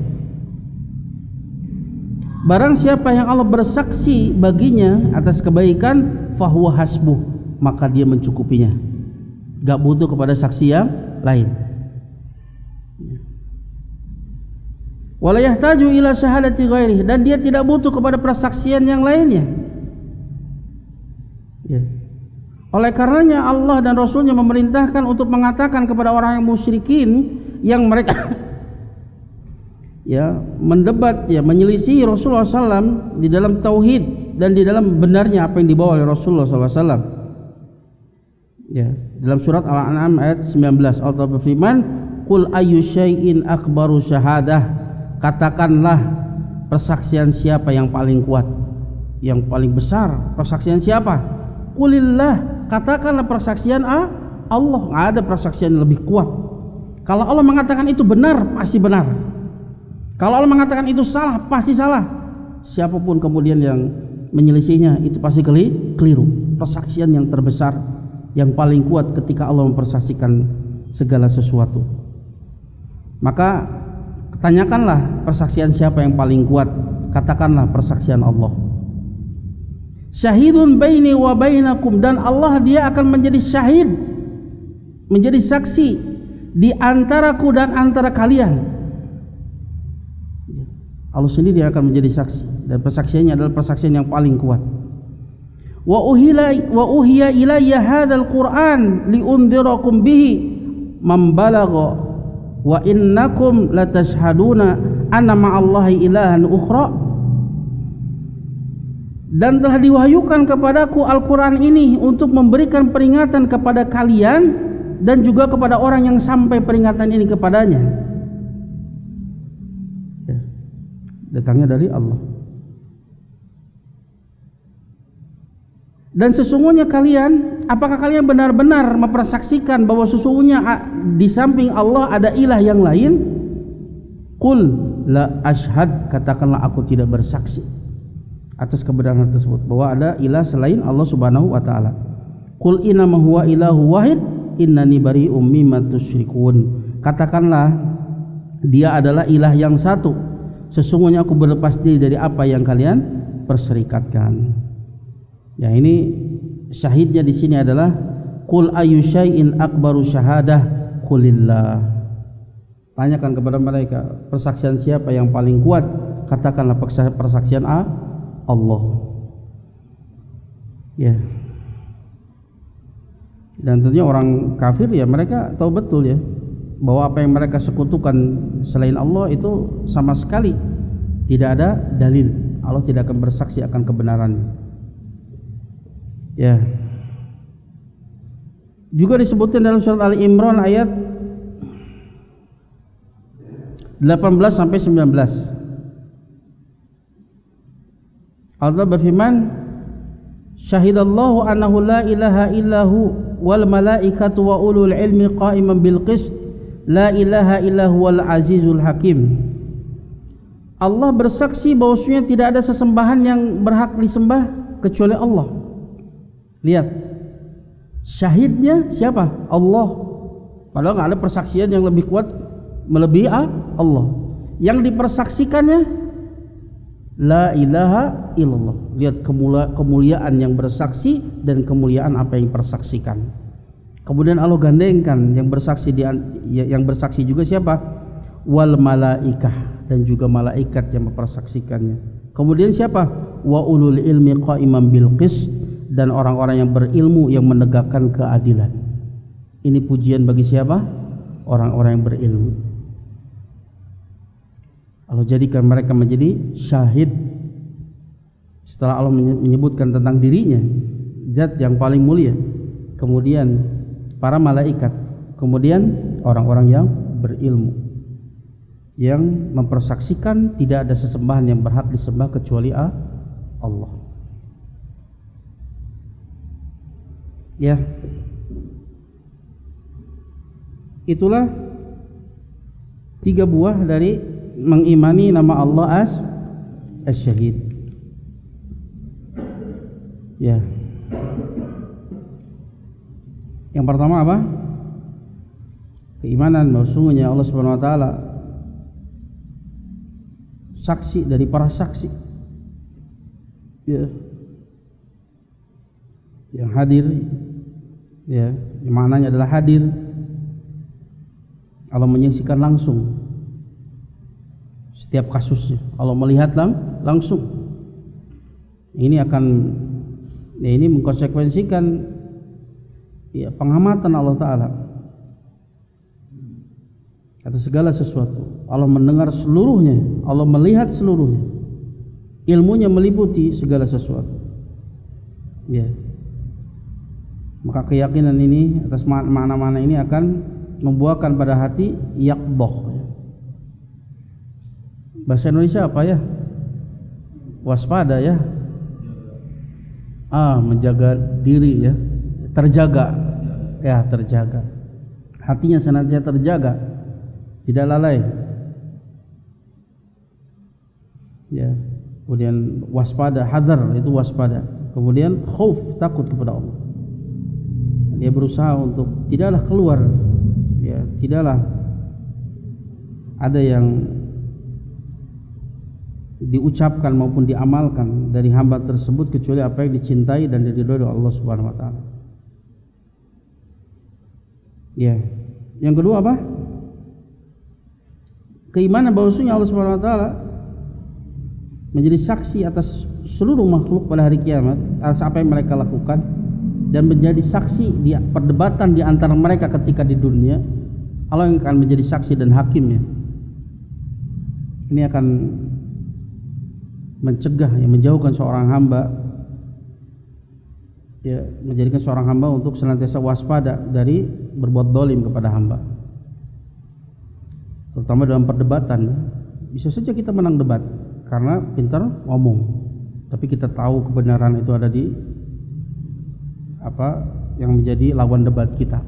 Barang siapa yang Allah bersaksi baginya atas kebaikan, fahuwa hasbuh, maka dia mencukupinya, gak butuh kepada saksi yang lain. Wala yahtaju ila syahadati ghairihi, dan dia tidak butuh kepada persaksian yang lainnya. Oleh karenanya Allah dan Rasulnya memerintahkan untuk mengatakan kepada orang yang musyrikin yang mereka mendebat, menyelisihi Rasulullah SAW di dalam tauhid dan di dalam benarnya apa yang dibawa oleh Rasulullah SAW. Ya, dalam surat Al-An'am ayat 19 Allah berfirman, "Qul ayyu syai'in akbaru syahadah." Katakanlah, persaksian siapa yang paling kuat, yang paling besar? Persaksian siapa? Qulillah. Katakanlah persaksian Allah. Nggak ada persaksian yang lebih kuat. Kalau Allah mengatakan itu benar, pasti benar. Kalau Allah mengatakan itu salah, pasti salah. Siapapun kemudian yang menyelisihinya itu pasti keliru. Persaksian yang terbesar, yang paling kuat ketika Allah mempersaksikan segala sesuatu. Maka tanyakanlah persaksian siapa yang paling kuat. Katakanlah persaksian Allah. Syahidun baini wa bainakum, dan Allah dia akan menjadi syahid, menjadi saksi di antaraku dan antara kalian. Allah sendiri akan menjadi saksi, dan persaksiannya adalah persaksian yang paling kuat. Wa uhiya ilayya hadzal Qur'an liundzirakum bihi man balagha wa innakum latashhaduna anna ma'allahi ilahan ukhra. Dan telah diwahyukan kepadaku Al-Qur'an ini untuk memberikan peringatan kepada kalian dan juga kepada orang yang sampai peringatan ini kepadanya. Datangnya dari Allah. Dan sesungguhnya kalian, apakah kalian benar-benar mempersaksikan bahwa sesungguhnya di samping Allah ada ilah yang lain? Qul la ashhad, katakanlah aku tidak bersaksi atas kebenaran tersebut, bahwa ada ilah selain Allah Subhanahu wa taala. Qul innama huwa ilahu wahid innani bari'um mimma tusyrikun. Katakanlah dia adalah ilah yang satu, sesungguhnya aku berlepas diri dari apa yang kalian perserikatkan. Ya, ini syahidnya di sini adalah qul ayyu syai'in akbaru syahadah qulillah. Tanyakan kepada mereka, persaksian siapa yang paling kuat? Katakanlah persaksian Allah. Ya. Dan tentunya orang kafir ya mereka tahu betul ya bahwa apa yang mereka sekutukan selain Allah itu sama sekali tidak ada dalil. Allah tidak akan bersaksi akan kebenarannya. Ya. Juga disebutkan dalam surat Ali Imran ayat 18 sampai 19. Allah berfirman, "Syahidallahu annahu la ilaha illahu wal malaikatu wa ulul ilmi qa'iman bil qist." La ilaha illahu wal azizul hakim. Allah bersaksi bahwasanya tidak ada sesembahan yang berhak disembah kecuali Allah. Lihat, syahidnya siapa? Allah. Padahal nggak ada persaksian yang lebih kuat melebihi Allah. Yang dipersaksikannya la ilaha illallah. Lihat kemuliaan yang bersaksi dan kemuliaan apa yang dipersaksikan. Kemudian Allah gandengkan yang bersaksi juga siapa? Wal malaikah, dan juga malaikat yang mempersaksikannya. Kemudian siapa? Wa ulul ilmi qa'iman bil qist, dan orang-orang yang berilmu yang menegakkan keadilan. Ini pujian bagi siapa? Orang-orang yang berilmu. Allah jadikan mereka menjadi syahid setelah Allah menyebutkan tentang dirinya, zat yang paling mulia. Kemudian para malaikat, kemudian orang-orang yang berilmu yang mempersaksikan tidak ada sesembahan yang berhak disembah kecuali Allah. Ya, itulah 3 buah dari mengimani nama Allah as-Syahid. Ya. Yang pertama apa? Keimanan bahwa sungguhnya Allah Subhanahu wa taala saksi dari para saksi. Ya. Yang hadir, ya, yang maknanya adalah hadir. Allah menyaksikan langsung setiap kasusnya. Allah melihat langsung. Ini mengkonsekuensikan ya, pengamatan Allah Ta'ala atas segala sesuatu. Allah mendengar seluruhnya, Allah melihat seluruhnya. ilmunya meliputi segala sesuatu. Ya. Maka keyakinan ini atas makna-makna ini akan membuahkan pada hati yaqdah. Bahasa Indonesia apa ya? Waspada ya. Menjaga diri ya. Terjaga. Ya, terjaga. Hatinya senantiasa terjaga, tidak lalai. Ya. Kemudian waspada, hadar itu waspada. Kemudian khauf, takut kepada Allah. Dia berusaha untuk tidaklah keluar, ya, tidaklah ada yang diucapkan maupun diamalkan dari hamba tersebut kecuali apa yang dicintai dan diridhoi oleh Allah Subhanahu wa taala. Ya. Yang kedua apa? Keimanan bahwasanya Allah Subhanahu wa taala menjadi saksi atas seluruh makhluk pada hari kiamat atas apa yang mereka lakukan, dan menjadi saksi di perdebatan di antara mereka ketika di dunia. Allah yang akan menjadi saksi dan hakimnya. Ini akan mencegah, menjauhkan seorang hamba, ya, menjadikan seorang hamba untuk senantiasa waspada dari berbuat zalim kepada hamba, terutama dalam perdebatan. Bisa saja kita menang debat karena pintar ngomong, tapi kita tahu kebenaran itu ada di apa yang menjadi lawan debat kita.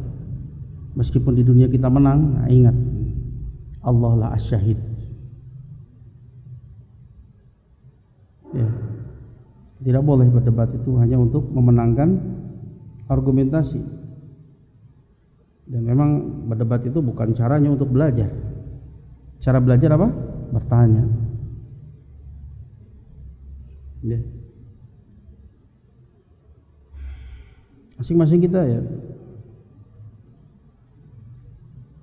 Meskipun di dunia kita menang, ingat Allah lah asyahid. Ya. Tidak boleh berdebat itu hanya untuk memenangkan argumentasi. Dan memang berdebat itu bukan caranya untuk belajar. Cara belajar apa? Bertanya. Ya. Masing-masing kita ya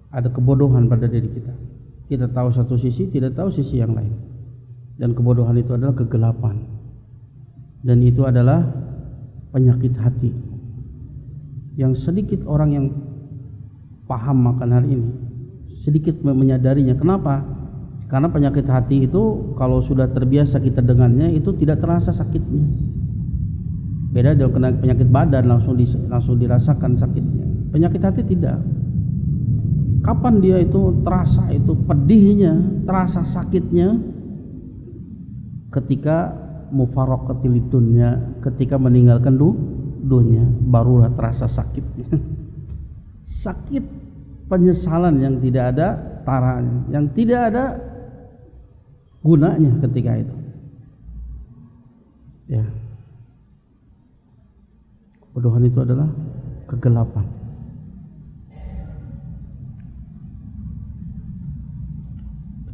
ada kebodohan pada diri kita. Kita tahu satu sisi, tidak tahu sisi yang lain. Dan kebodohan itu adalah kegelapan. Dan itu adalah penyakit hati. Yang sedikit orang yang paham akan hal ini, sedikit menyadarinya. Kenapa? Karena penyakit hati itu kalau sudah terbiasa kita dengannya, itu tidak terasa sakitnya. Beda dengan kena penyakit badan langsung dirasakan sakitnya. Penyakit hati tidak. Kapan dia itu terasa itu pedihnya, terasa sakitnya? Ketika mufaraqatil dunya, ketika meninggalkan dunia, barulah terasa sakitnya. Sakit penyesalan yang tidak ada taranya, yang tidak ada gunanya ketika itu. Ya. Kebodohan itu adalah kegelapan.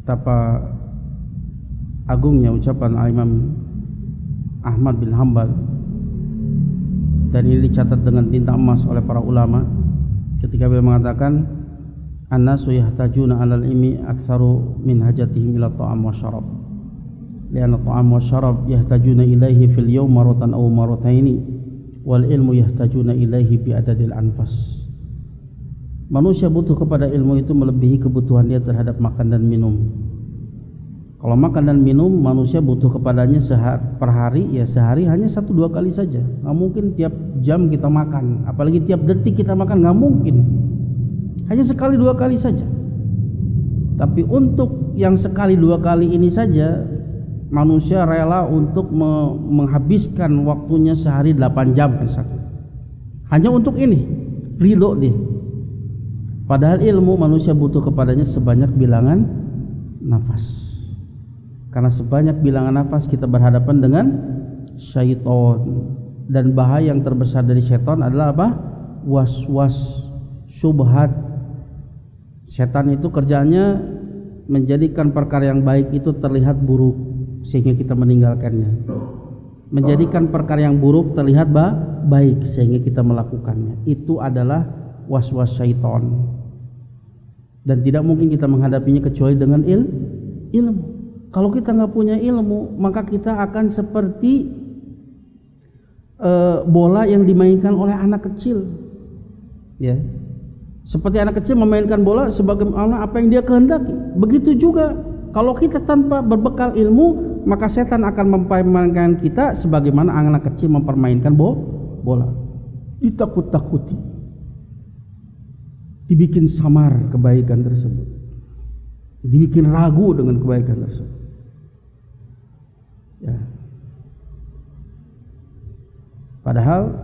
Betapa agungnya ucapan Imam Ahmad bin Hanbal, dan ini dicatat dengan tinta emas oleh para ulama ketika beliau mengatakan, an-nasu yahtajuna 'alal ilmi aktsaru min hajatihim ila ta'am wa syarab, li'anna ta'am wa syarab yahtajuna ilaihi fil yawm maratan aw marataini, wal ilmu yahtajuna ilaihi bi adadil anfas. Manusia butuh kepada ilmu itu melebihi kebutuhan dia terhadap makan dan minum. Kalau makan dan minum manusia butuh kepadanya per hari, ya sehari hanya 1-2 kali saja. Nggak mungkin tiap jam kita makan, apalagi tiap detik kita makan, nggak mungkin. Hanya 1-2 kali saja. Tapi untuk yang 1-2 kali ini saja manusia rela untuk menghabiskan waktunya sehari 8 jam misalnya. Hanya untuk ini, ridho dia. Padahal ilmu manusia butuh kepadanya sebanyak bilangan nafas. Karena sebanyak bilangan nafas kita berhadapan dengan syaitan, dan bahaya yang terbesar dari syaitan adalah apa? Was-was, syubhat. Setan itu kerjanya menjadikan perkara yang baik itu terlihat buruk sehingga kita meninggalkannya, menjadikan perkara yang buruk terlihat baik sehingga kita melakukannya. Itu adalah was-was syaitan, dan tidak mungkin kita menghadapinya kecuali dengan ilmu. Kalau kita nggak punya ilmu, maka kita akan seperti bola yang dimainkan oleh anak kecil, ya. Seperti anak kecil memainkan bola sebagaimana apa yang dia kehendaki. Begitu juga kalau kita tanpa berbekal ilmu, maka setan akan mempermainkan kita sebagaimana anak kecil mempermainkan bola. Ditakut-takuti, dibikin samar kebaikan tersebut, dibikin ragu dengan kebaikan tersebut. Ya. Padahal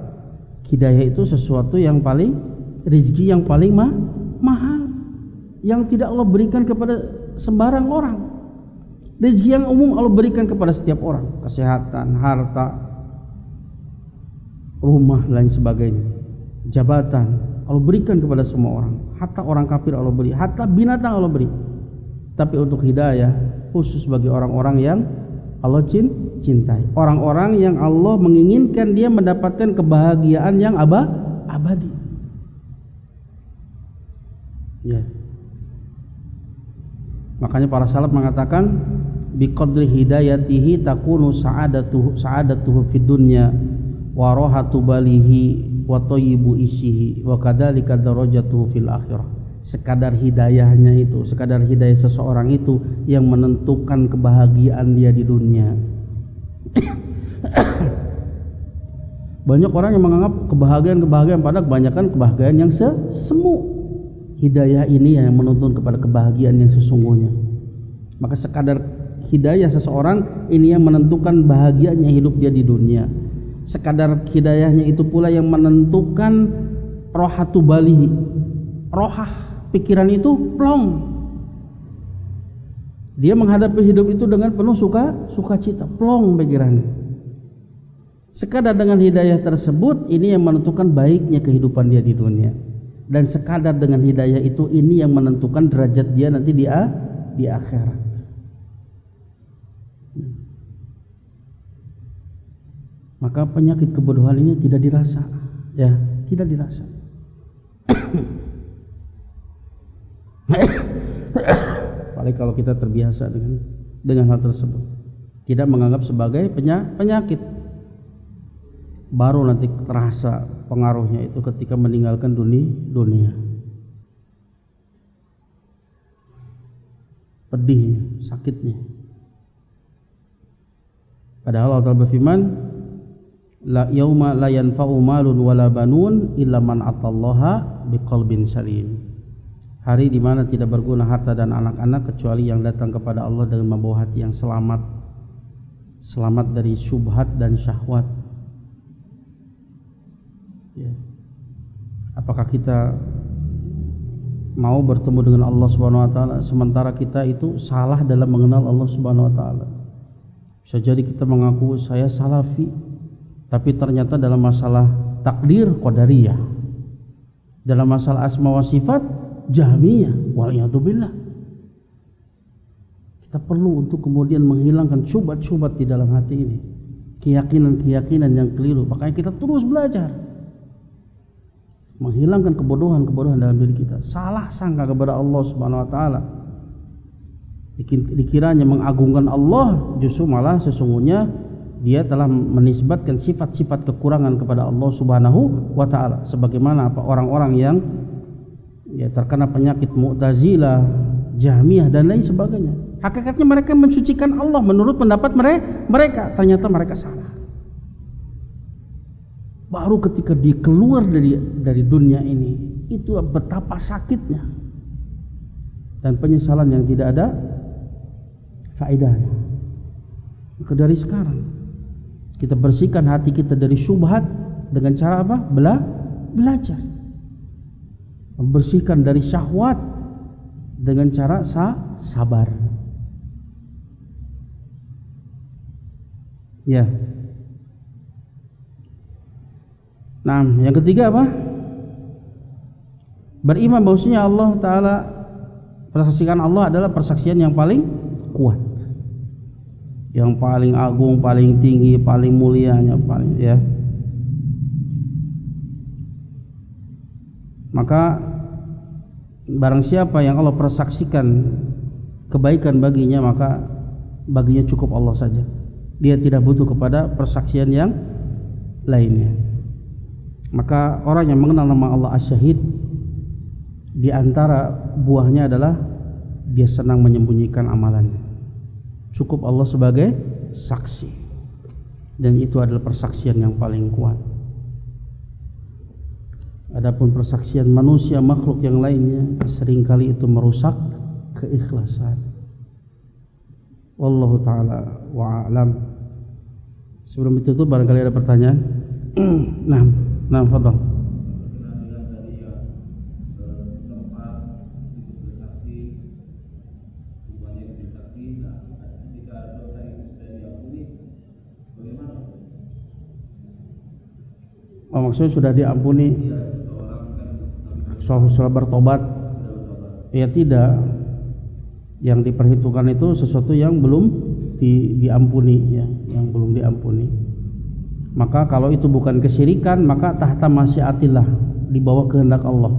hidayah itu sesuatu yang paling, rezeki yang paling mahal, yang tidak Allah berikan kepada sembarang orang. Rezeki yang umum Allah berikan kepada setiap orang, kesehatan, harta, rumah, lain sebagainya, jabatan Allah berikan kepada semua orang. Hatta orang kafir Allah beri, hatta binatang Allah beri. Tapi untuk hidayah khusus bagi orang-orang yang Allah cintai, orang-orang yang Allah menginginkan dia mendapatkan kebahagiaan yang abadi. Ya. Makanya para salaf mengatakan biqadri hidayatihi takunu sa'adatuhu fid dunya wa rahatu balihi wa thayyibu isihi wa kadzalika darajatuhu fil akhirah. Sekadar hidayahnya itu, sekadar hidayah seseorang itu yang menentukan kebahagiaan dia di dunia. Banyak orang yang menganggap kebahagiaan padahal kebanyakan kebahagiaan yang semu. Hidayah ini yang menuntun kepada kebahagiaan yang sesungguhnya. Maka sekadar hidayah seseorang ini yang menentukan bahagianya hidup dia di dunia. Sekadar hidayahnya itu pula yang menentukan rohatu balihi, rohah pikiran itu plong. Dia menghadapi hidup itu dengan penuh sukacita, plong pikirannya. Sekadar dengan hidayah tersebut ini yang menentukan baiknya kehidupan dia di dunia. Dan sekadar dengan hidayah itu ini yang menentukan derajat dia nanti di akhirat. Maka penyakit kebodohan ini tidak dirasa, ya, tidak dirasa. Apalagi kalau kita terbiasa dengan hal tersebut, tidak menganggap sebagai penyakit, baru nanti terasa pengaruhnya itu ketika meninggalkan dunia. Pedihnya, sakitnya. Padahal Allah Ta'ala berfirman, la yauma la yanfa'u malun wala banun illa man atallaha biqalbin salim. Hari di mana tidak berguna harta dan anak-anak kecuali yang datang kepada Allah dengan membawa hati yang selamat dari syubhat dan syahwat. Ya. Apakah kita mau bertemu dengan Allah Subhanahu wa taala sementara kita itu salah dalam mengenal Allah Subhanahu wa taala? Bisa jadi kita mengaku saya salafi, tapi ternyata dalam masalah takdir qadariyah, dalam masalah asma wa sifat jahmiyah, waliyadzubillah. Kita perlu untuk kemudian menghilangkan syubhat-syubhat di dalam hati ini, keyakinan-keyakinan yang keliru. Makanya kita terus belajar menghilangkan kebodohan-kebodohan dalam diri kita. Salah sangka kepada Allah Subhanahu wa taala, dikiranya mengagungkan Allah, justru malah sesungguhnya dia telah menisbatkan sifat-sifat kekurangan kepada Allah Subhanahu wa taala, sebagaimana apa orang-orang yang ya terkena penyakit Mu'tazilah, Jahmiyah dan lain sebagainya. Hakikatnya mereka mensucikan Allah menurut pendapat mereka, ternyata mereka salah. Baru ketika dia keluar dari dunia ini, itu betapa sakitnya dan penyesalan yang tidak ada faedahnya. Maka dari sekarang kita bersihkan hati kita dari syubhat dengan cara apa? Belajar. Membersihkan dari syahwat dengan cara sabar. Ya. Nah, yang ketiga apa? Beriman bahwasanya Allah Ta'ala, persaksikan Allah adalah persaksian yang paling kuat, yang paling agung, paling tinggi, paling mulianya, paling ya. Maka barang siapa yang Allah persaksikan kebaikan baginya, maka baginya cukup Allah saja. Dia tidak butuh kepada persaksian yang lainnya. Maka orang yang mengenal nama Allah Asy-Syahid, di antara buahnya adalah dia senang menyembunyikan amalannya. Cukup Allah sebagai saksi, dan itu adalah persaksian yang paling kuat. Adapun persaksian manusia makhluk yang lainnya seringkali itu merusak keikhlasan. Wallahu taala wa a'lam. Sebelum itu tuh barangkali ada pertanyaan. Nah, fadhal. Oh, maksudnya sudah diampuni, soal bertobat? Ya tidak. Yang diperhitungkan itu sesuatu yang belum diampuni, ya, yang belum diampuni. Maka kalau itu bukan kesyirikan, maka tahta masyiatillah, di bawah kehendak Allah.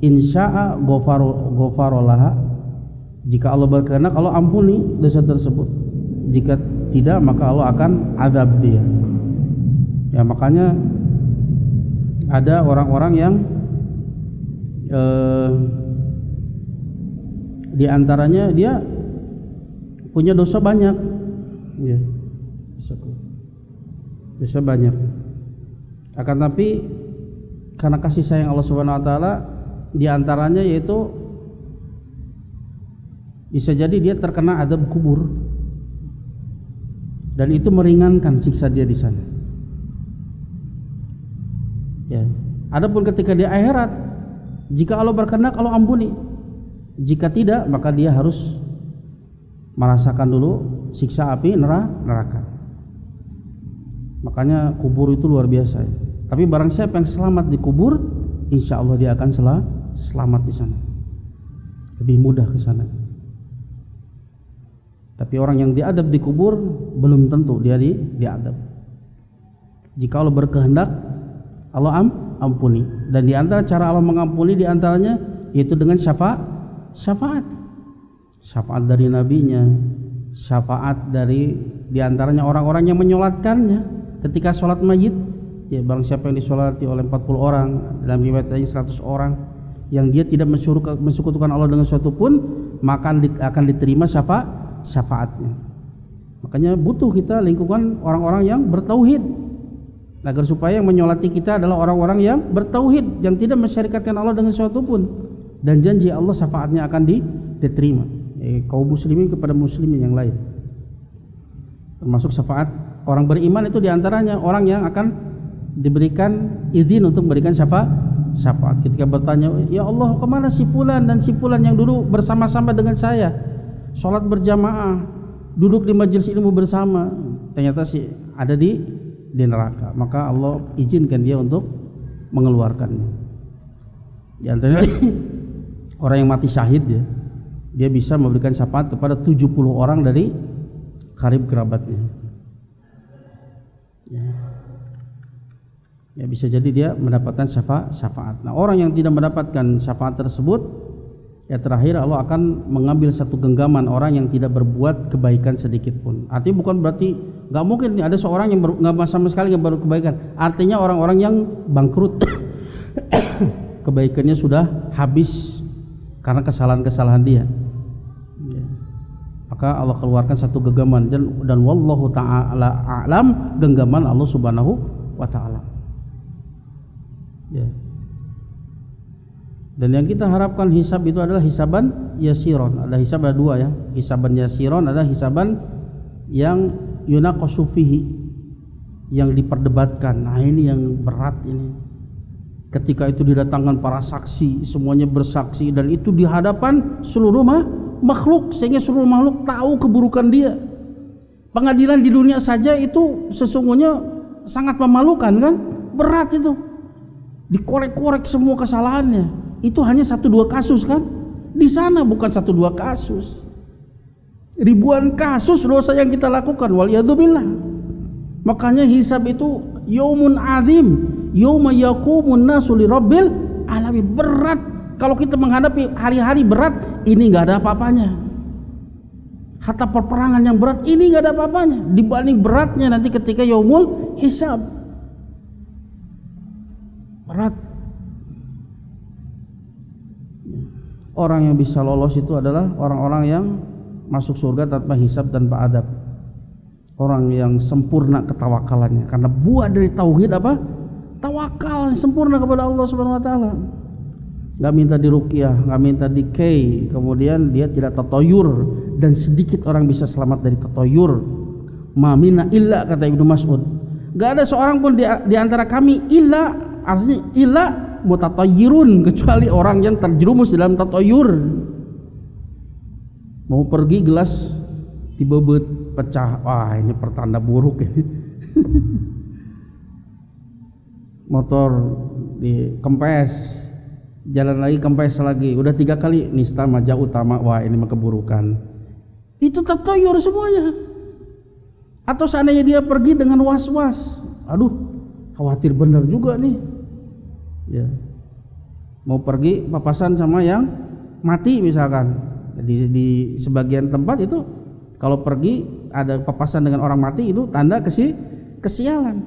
Insya'a ghafarolaha, jika Allah berkehendak Allah ampuni dosa tersebut. Jika tidak, maka Allah akan azab dia. Ya, makanya ada orang-orang yang di antaranya dia punya dosa banyak, ya, dosa banyak. Akan tapi karena kasih sayang Allah Subhanahu Wa Taala, di antaranya yaitu bisa jadi dia terkena azab kubur, dan itu meringankan siksa dia di sana. Ya. Adapun ketika di akhirat, jika Allah berkehendak Allah ampuni. Jika tidak, maka dia harus merasakan dulu siksa api neraka. Makanya kubur itu luar biasa, ya. Tapi barang siapa yang selamat di kubur, insya Allah dia akan selamat di sana. Lebih mudah ke sana. Tapi orang yang diadab di kubur belum tentu dia diadab. Jika Allah berkehendak, Allah ampuni. Dan di antara cara Allah mengampuni di antaranya yaitu dengan syafaat dari nabinya, syafaat dari di antaranya orang-orang yang menyolatkannya ketika sholat mayit. Ya, barang siapa yang disolati oleh 40 orang, dalam riwayat lain 100 orang, yang dia tidak mensekutukan Allah dengan sesuatu pun, maka akan diterima syafaatnya. Makanya butuh kita lingkungan orang-orang yang bertauhid, agar supaya yang menyolati kita adalah orang-orang yang bertauhid, yang tidak mensyarikatkan Allah dengan sesuatu pun, dan janji Allah syafaatnya akan diterima, kaum muslimin kepada muslimin yang lain. Termasuk syafaat orang beriman itu diantaranya orang yang akan diberikan izin untuk memberikan syafaat. Ketika bertanya, ya Allah, kemana si fulan dan si fulan yang dulu bersama-sama dengan saya, sholat berjamaah, duduk di majelis ilmu bersama, ternyata si ada di neraka, maka Allah izinkan dia untuk mengeluarkannya. Di antaranya orang yang mati syahid, ya, dia bisa memberikan syafaat kepada 70 orang dari karib kerabatnya. Ya, bisa jadi dia mendapatkan syafaat. Nah, orang yang tidak mendapatkan syafaat tersebut, ya terakhir Allah akan mengambil satu genggaman orang yang tidak berbuat kebaikan sedikit pun. Artinya bukan berarti nggak mungkin ada seorang yang nggak sama sekali nggak berbuat kebaikan. Artinya orang-orang yang bangkrut, kebaikannya sudah habis karena kesalahan-kesalahan dia. Ya. Maka Allah keluarkan satu genggaman, dan wallahu ta'ala a'lam, genggaman Allah Subhanahu wa ta'ala. Ya. Dan yang kita harapkan hisab itu adalah hisaban yasiron. Ada hisab ada dua, ya. Hisaban yasiron adalah hisaban yang yunaqashu fihi, yang diperdebatkan. Nah, ini yang berat ini. Ketika itu didatangkan para saksi, semuanya bersaksi, dan itu di hadapan seluruh makhluk, sehingga seluruh makhluk tahu keburukan dia. Pengadilan di dunia saja itu sesungguhnya sangat memalukan, kan? Berat itu. Dikorek-korek semua kesalahannya. Itu hanya 1-2 kasus, kan? Di sana bukan 1-2 kasus, ribuan kasus dosa yang kita lakukan, waliyadzubillah. Makanya hisab itu yaumun azim, yauma yaqumun nasu lirabbil alamin. Berat. Kalau kita menghadapi hari-hari berat, ini nggak ada apa-apanya. Hatta peperangan yang berat ini nggak ada apa-apanya dibanding beratnya nanti ketika yaumul hisab. Berat. Orang yang bisa lolos itu adalah orang-orang yang masuk surga tanpa hisab, tanpa adab. orang yang sempurna ketawakalannya, karena buah dari tauhid apa? Tawakal, sempurna kepada Allah Subhanahu wa taala. Enggak minta diruqyah, enggak minta dikei, kemudian dia tidak tatoyur, dan sedikit orang bisa selamat dari tatoyur. Ma minna illa, kata Ibnu Mas'ud. Enggak ada seorang pun di antara kami illa, artinya illa mutatayyirun, kecuali orang yang terjerumus dalam tatoyur. Mau pergi gelas dibebet pecah, wah ini pertanda buruk ini. Motor dikempes, jalan lagi kempes lagi, udah 3 kali nista maja utama, wah ini mah keburukan. Itu tatoyur semuanya. Atau seandainya dia pergi dengan was-was, aduh khawatir bener juga nih ya, mau pergi papasan sama yang mati misalkan. Di sebagian tempat itu kalau pergi ada papasan dengan orang mati, itu tanda kesialan.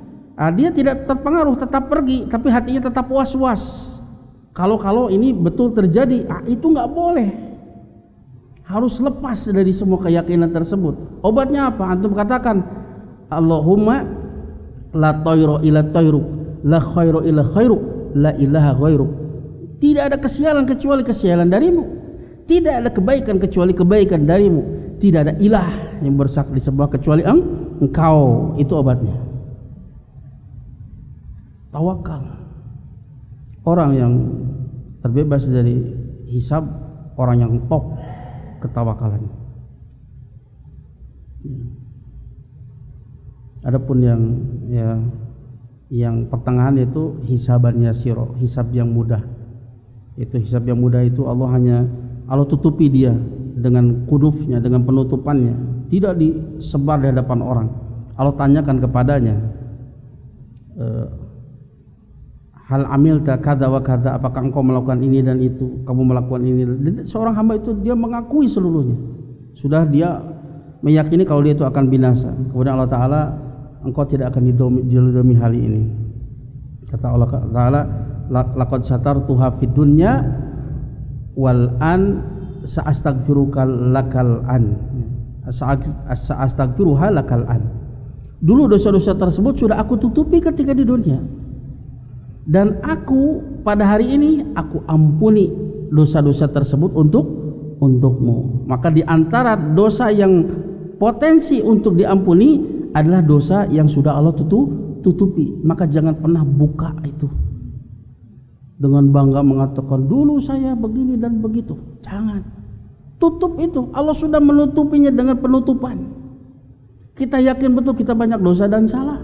Dia tidak terpengaruh, tetap pergi, tapi hatinya tetap was-was. Kalau ini betul terjadi, itu nggak boleh. Harus lepas dari semua keyakinan tersebut. Obatnya apa? Antum katakan, Allahumma la tayru ila tayruk, la khairu ila khairuk, la ilaha ghairuk. Tidak ada kesialan kecuali kesialan darimu. Tidak ada kebaikan kecuali kebaikan darimu. Tidak ada ilah yang berhak disembah kecuali engkau. Itu obatnya. Tawakal. Orang yang terbebas dari hisab, orang yang top ketawakalan. Adapun yang pertengahan itu hisabannya siro, hisab yang mudah. Itu hisab yang mudah itu Allah tutupi dia dengan kunufnya, dengan penutupannya, tidak disebar di hadapan orang. Allah tanyakan kepadanya, hal amilta kadza wa kadza, apakah engkau melakukan ini dan itu, kamu melakukan ini. Dan seorang hamba itu dia mengakui seluruhnya, sudah dia meyakini kalau dia itu akan binasa. Kemudian Allah Ta'ala, engkau tidak akan didolimi hal ini. Kata Allah Ta'ala, laqad satartuha fid dunya wal an sa'astaghfiruka lakal an, sa'astaghfiruha lakal an. Dulu dosa-dosa tersebut sudah aku tutupi ketika di dunia, dan aku pada hari ini aku ampuni dosa-dosa tersebut untukmu. Maka di antara dosa yang potensi untuk diampuni adalah dosa yang sudah Allah tutupi. Maka jangan pernah buka itu dengan bangga mengatakan dulu saya begini dan begitu. Jangan. Tutup itu. Allah sudah menutupinya dengan penutupan. Kita yakin betul kita banyak dosa dan salah.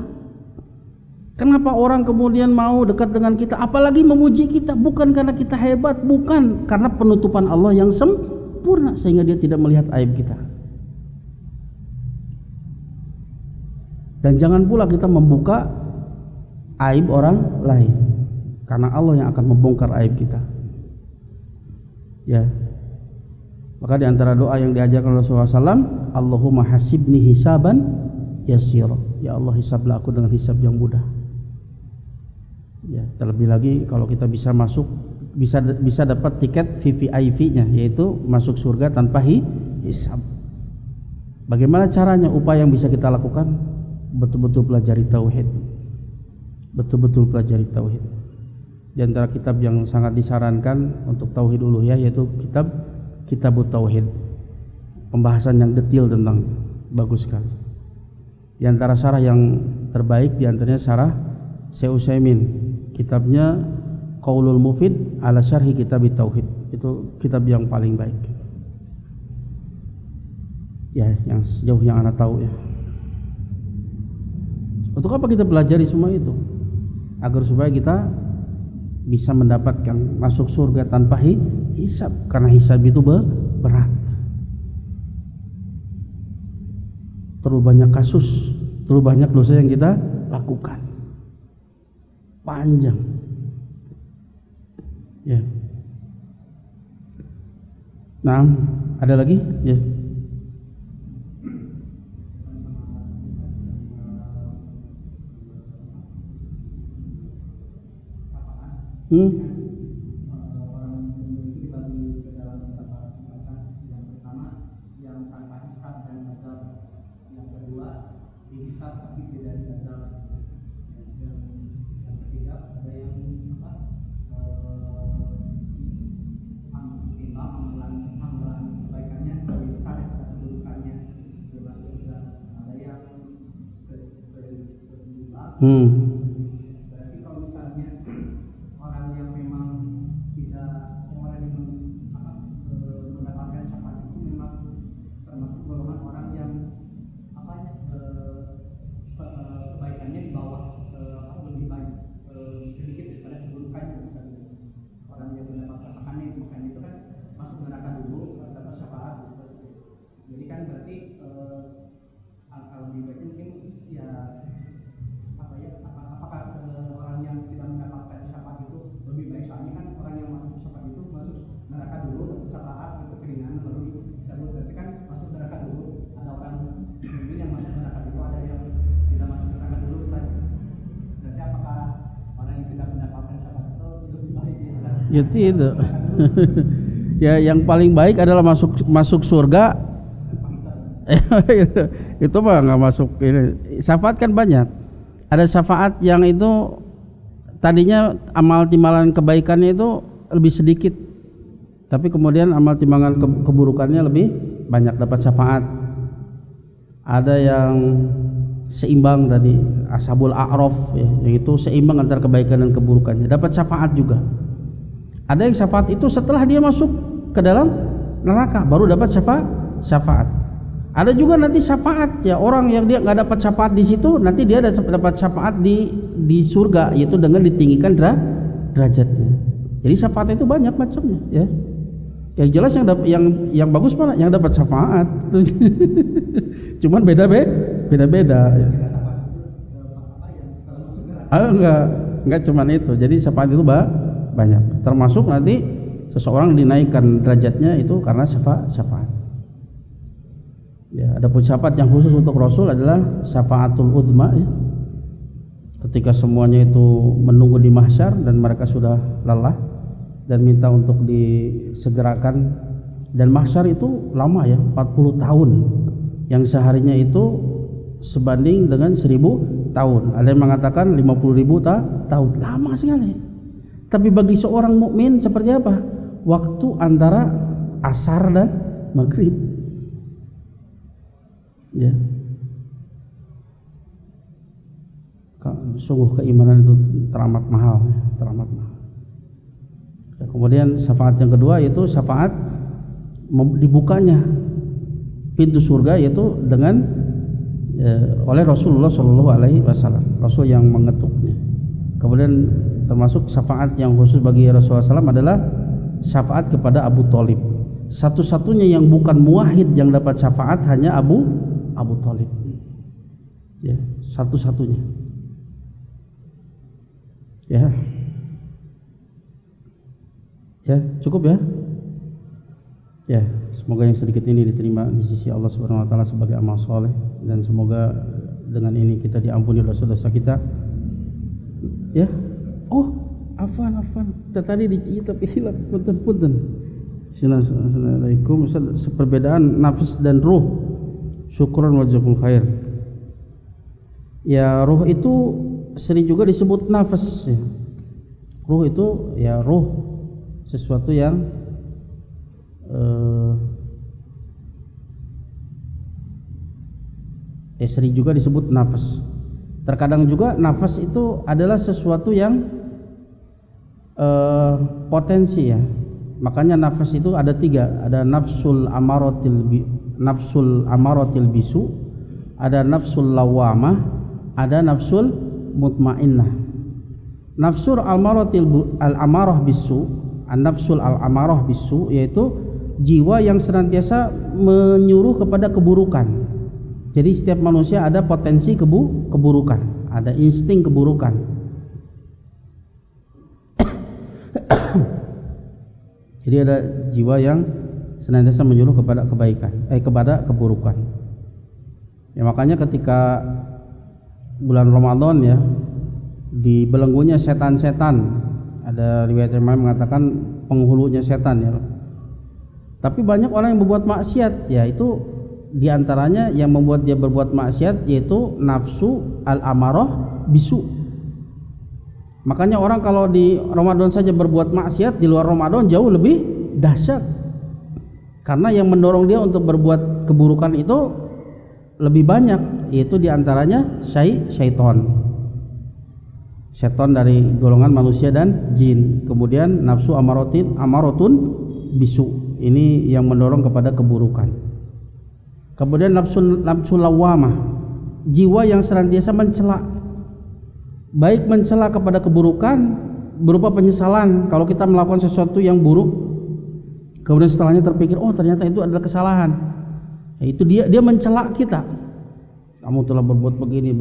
Kenapa orang kemudian mau dekat dengan kita, apalagi memuji kita? Bukan karena kita hebat, bukan, karena penutupan Allah yang sempurna sehingga dia tidak melihat aib kita. Dan jangan pula kita membuka aib orang lain, karena Allah yang akan membongkar aib kita. Ya. Maka di antara doa yang diajarkan Rasulullah SAW, Allahumma hasibni hisaban yasira. Ya Allah, hisablah aku dengan hisab yang mudah. Ya, terlebih lagi kalau kita bisa masuk, bisa dapat tiket VVIP-nya, yaitu masuk surga tanpa hisab. Bagaimana caranya? Upaya yang bisa kita lakukan, betul-betul pelajari tauhid. Betul-betul pelajari tauhid. Di antara kitab yang sangat disarankan untuk tauhid uluhiyah yaitu Kitabut Tauhid. Pembahasan yang detail tentang, bagus sekali. Di antara syarah yang terbaik di antaranya syarah Syekh Utsaimin, kitabnya Qaulul Mufid ala Syarhi Kitabit Tauhid. Itu kitab yang paling baik. Ya, yang sejauh yang anak tahu ya. Untuk apa kita pelajari semua itu? Agar supaya kita bisa mendapatkan masuk surga tanpa hisab, karena hisab itu berat. Terlalu banyak kasus, terlalu banyak dosa yang kita lakukan, panjang. Ya. Nah, ada lagi? Ya. tapi tidak diazab. Yang ketiga ada yang amalan kebaikannya lebih besar daripada keburukannya. Termasuk juga ada yang berarti kalau misalnya orang yang memang tidak orang yang mendapatkan syafaat itu memang termasuk golongan orang yang kebaikannya di bawah lebih baik sedikit daripada keburukannya. Orang yang mendapat syafaatnya bukan itu kan masuk neraka dulu dapat syafaat. Jadi kan berarti kalau dibaca mungkin ya apakah orang yang tidak mendapatkan syafaat itu lebih baik, soalnya kan orang yang masuk syafaat itu masuk neraka dulu dapat syafaat itu keringan baru dicabut, berarti kan masuk neraka dulu. Ada orang mungkin yang masuk neraka dulu, ada yang tidak masuk neraka dulu saja. Berarti apakah orang yang tidak mendapatkan syafaat itu lebih baik ya tidak. Ya yang paling baik adalah masuk surga. Itu mah nggak masuk ini. Syafaat kan banyak. Ada syafaat yang itu tadinya amal timbangan kebaikannya itu lebih sedikit, tapi kemudian amal timbangan keburukannya lebih banyak, dapat syafaat. Ada yang seimbang tadi, ashabul a'raf ya, yang itu seimbang antara kebaikan dan keburukannya, dapat syafaat juga. Ada yang syafaat itu setelah dia masuk ke dalam neraka baru dapat syafaat. Ada juga nanti syafaat ya, orang yang dia nggak dapat syafaat di situ nanti dia dapat syafaat di surga, yaitu dengan ditinggikan derajatnya. Jadi syafaat itu banyak macamnya ya. Yang jelas yang bagus mana? Yang dapat syafaat. Cuman beda ya. Enggak cuman itu. Jadi syafaat itu banyak. Termasuk nanti seseorang dinaikkan derajatnya itu karena syafaat. Ya, adapun syafaat yang khusus untuk Rasul adalah syafaatul udma ya. Ketika semuanya itu menunggu di mahsyar dan mereka sudah lelah dan minta untuk disegerakan, dan mahsyar itu lama ya, 40 tahun, yang seharinya itu sebanding dengan 1000 tahun. Ada yang mengatakan 50.000 tahun, lama sekali. Tapi bagi seorang mukmin seperti apa? Waktu antara asar dan maghrib. Ya, sungguh keimanan itu teramat mahal. Ya, kemudian syafaat yang kedua yaitu syafaat dibukanya pintu surga, yaitu dengan oleh Rasulullah SAW, Rasul yang mengetuknya. Kemudian termasuk syafaat yang khusus bagi Rasulullah SAW adalah syafaat kepada Abu Thalib. Satu-satunya yang bukan muwahhid yang dapat syafaat hanya Abu Thalib ya, satu-satunya ya. Cukup ya, semoga yang sedikit ini diterima di sisi Allah Subhanahu wa taala sebagai amal soleh, dan semoga dengan ini kita diampuni dosa-dosa kita ya. Afwan tadi dicita tapi hilang, punten. Assalamualaikum. Perbedaan nafas dan ruh. Syukran wa jazakumul khair. Ya, ruh itu sering juga disebut nafas ya. Ruh itu ya sesuatu yang sering juga disebut nafas. Terkadang juga nafas itu adalah sesuatu yang potensi ya. Makanya nafas itu ada 3, ada nafsul amaratil bisu, ada nafsul lawamah, ada nafsul mutmainnah. Nafsul al-amarah bisu, nafsul al-amarah bisu yaitu jiwa yang senantiasa menyuruh kepada keburukan. Jadi setiap manusia ada potensi keburukan, ada insting keburukan. Jadi ada jiwa yang senantiasa menyuruh kepada kebaikan, kepada keburukan. Ya, makanya ketika bulan Ramadan ya, dibelenggunya setan-setan. Ada riwayat yang mengatakan penghulunya setan ya. Tapi banyak orang yang berbuat maksiat, ya itu di antaranya yang membuat dia berbuat maksiat yaitu nafsu al-amarah bisu. Makanya orang kalau di Ramadan saja berbuat maksiat, di luar Ramadan jauh lebih dahsyat. Karena yang mendorong dia untuk berbuat keburukan itu lebih banyak, yaitu di antaranya syaitan. Setan dari golongan manusia dan jin. Kemudian nafsu amaratun bisu. Ini yang mendorong kepada keburukan. Kemudian nafsu lawamah, jiwa yang senantiasa mencela. Baik mencela kepada keburukan berupa penyesalan kalau kita melakukan sesuatu yang buruk, kemudian setelahnya terpikir, oh ternyata itu adalah kesalahan. Itu dia mencela kita. Kamu telah berbuat begini.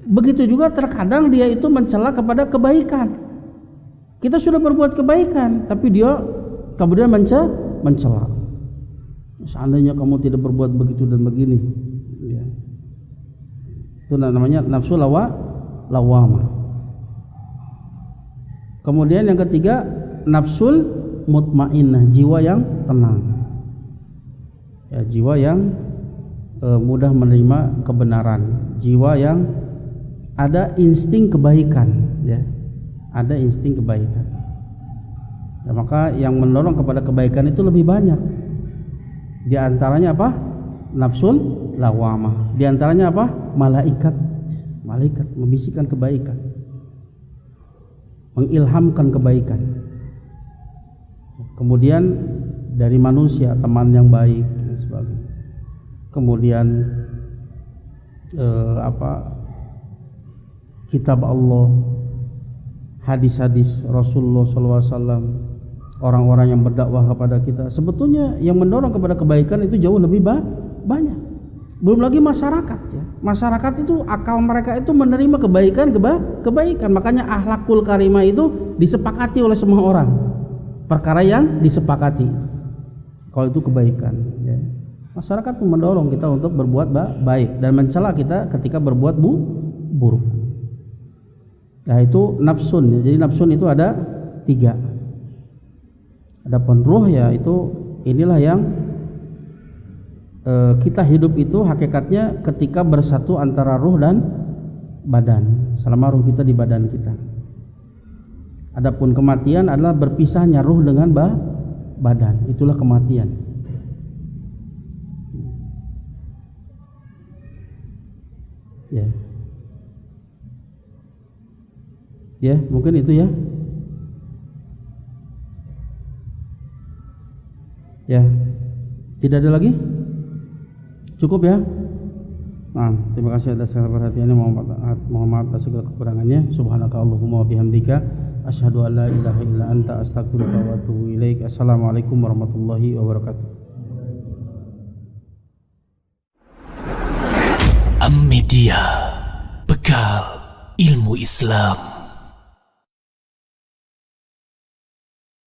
Begitu juga terkadang dia itu mencela kepada kebaikan. Kita sudah berbuat kebaikan, tapi dia kemudian mencela. Seandainya kamu tidak berbuat begitu dan begini, ya. Itu namanya nafsu lawamah. Kemudian yang ketiga, nafsul mutmainnah, jiwa yang tenang. Ya, jiwa yang mudah menerima kebenaran, jiwa yang ada insting kebaikan, ya. Ada insting kebaikan. Ya, maka yang mendorong kepada kebaikan itu lebih banyak. Di antaranya apa? Nafsul lawamah. Di antaranya apa? Malaikat membisikkan kebaikan, mengilhamkan kebaikan. Kemudian dari manusia, teman yang baik dan sebagainya. Kemudian kitab Allah, hadis-hadis Rasulullah SAW, orang-orang yang berdakwah kepada kita. Sebetulnya yang mendorong kepada kebaikan itu jauh lebih banyak. Belum lagi masyarakat, ya. Masyarakat itu akal mereka itu menerima kebaikan. Makanya akhlakul karimah itu disepakati oleh semua orang. Perkara yang disepakati kalau itu kebaikan, ya. Masyarakat mendorong kita untuk berbuat baik dan mencela kita ketika berbuat buruk. Nah, itu nafsun, ya. Jadi nafsun itu ada 3. Adapun ruh, ya, itu inilah yang kita hidup itu hakikatnya ketika bersatu antara ruh dan badan, selama ruh kita di badan kita. Adapun kematian adalah berpisahnya ruh dengan badan, itulah kematian. Ya. Ya, mungkin itu, ya. Ya. Tidak ada lagi? Cukup, ya. Nah, terima kasih atas segala perhatiannya. Mohon maaf atas segala kekurangannya. Subhanaka Allahumma wa bihamdika asyhadu an la ilaha illa anta astaghfiruka wa atubu ilaik. Assalamualaikum warahmatullahi wabarakatuh. Am Media, bekal ilmu Islam.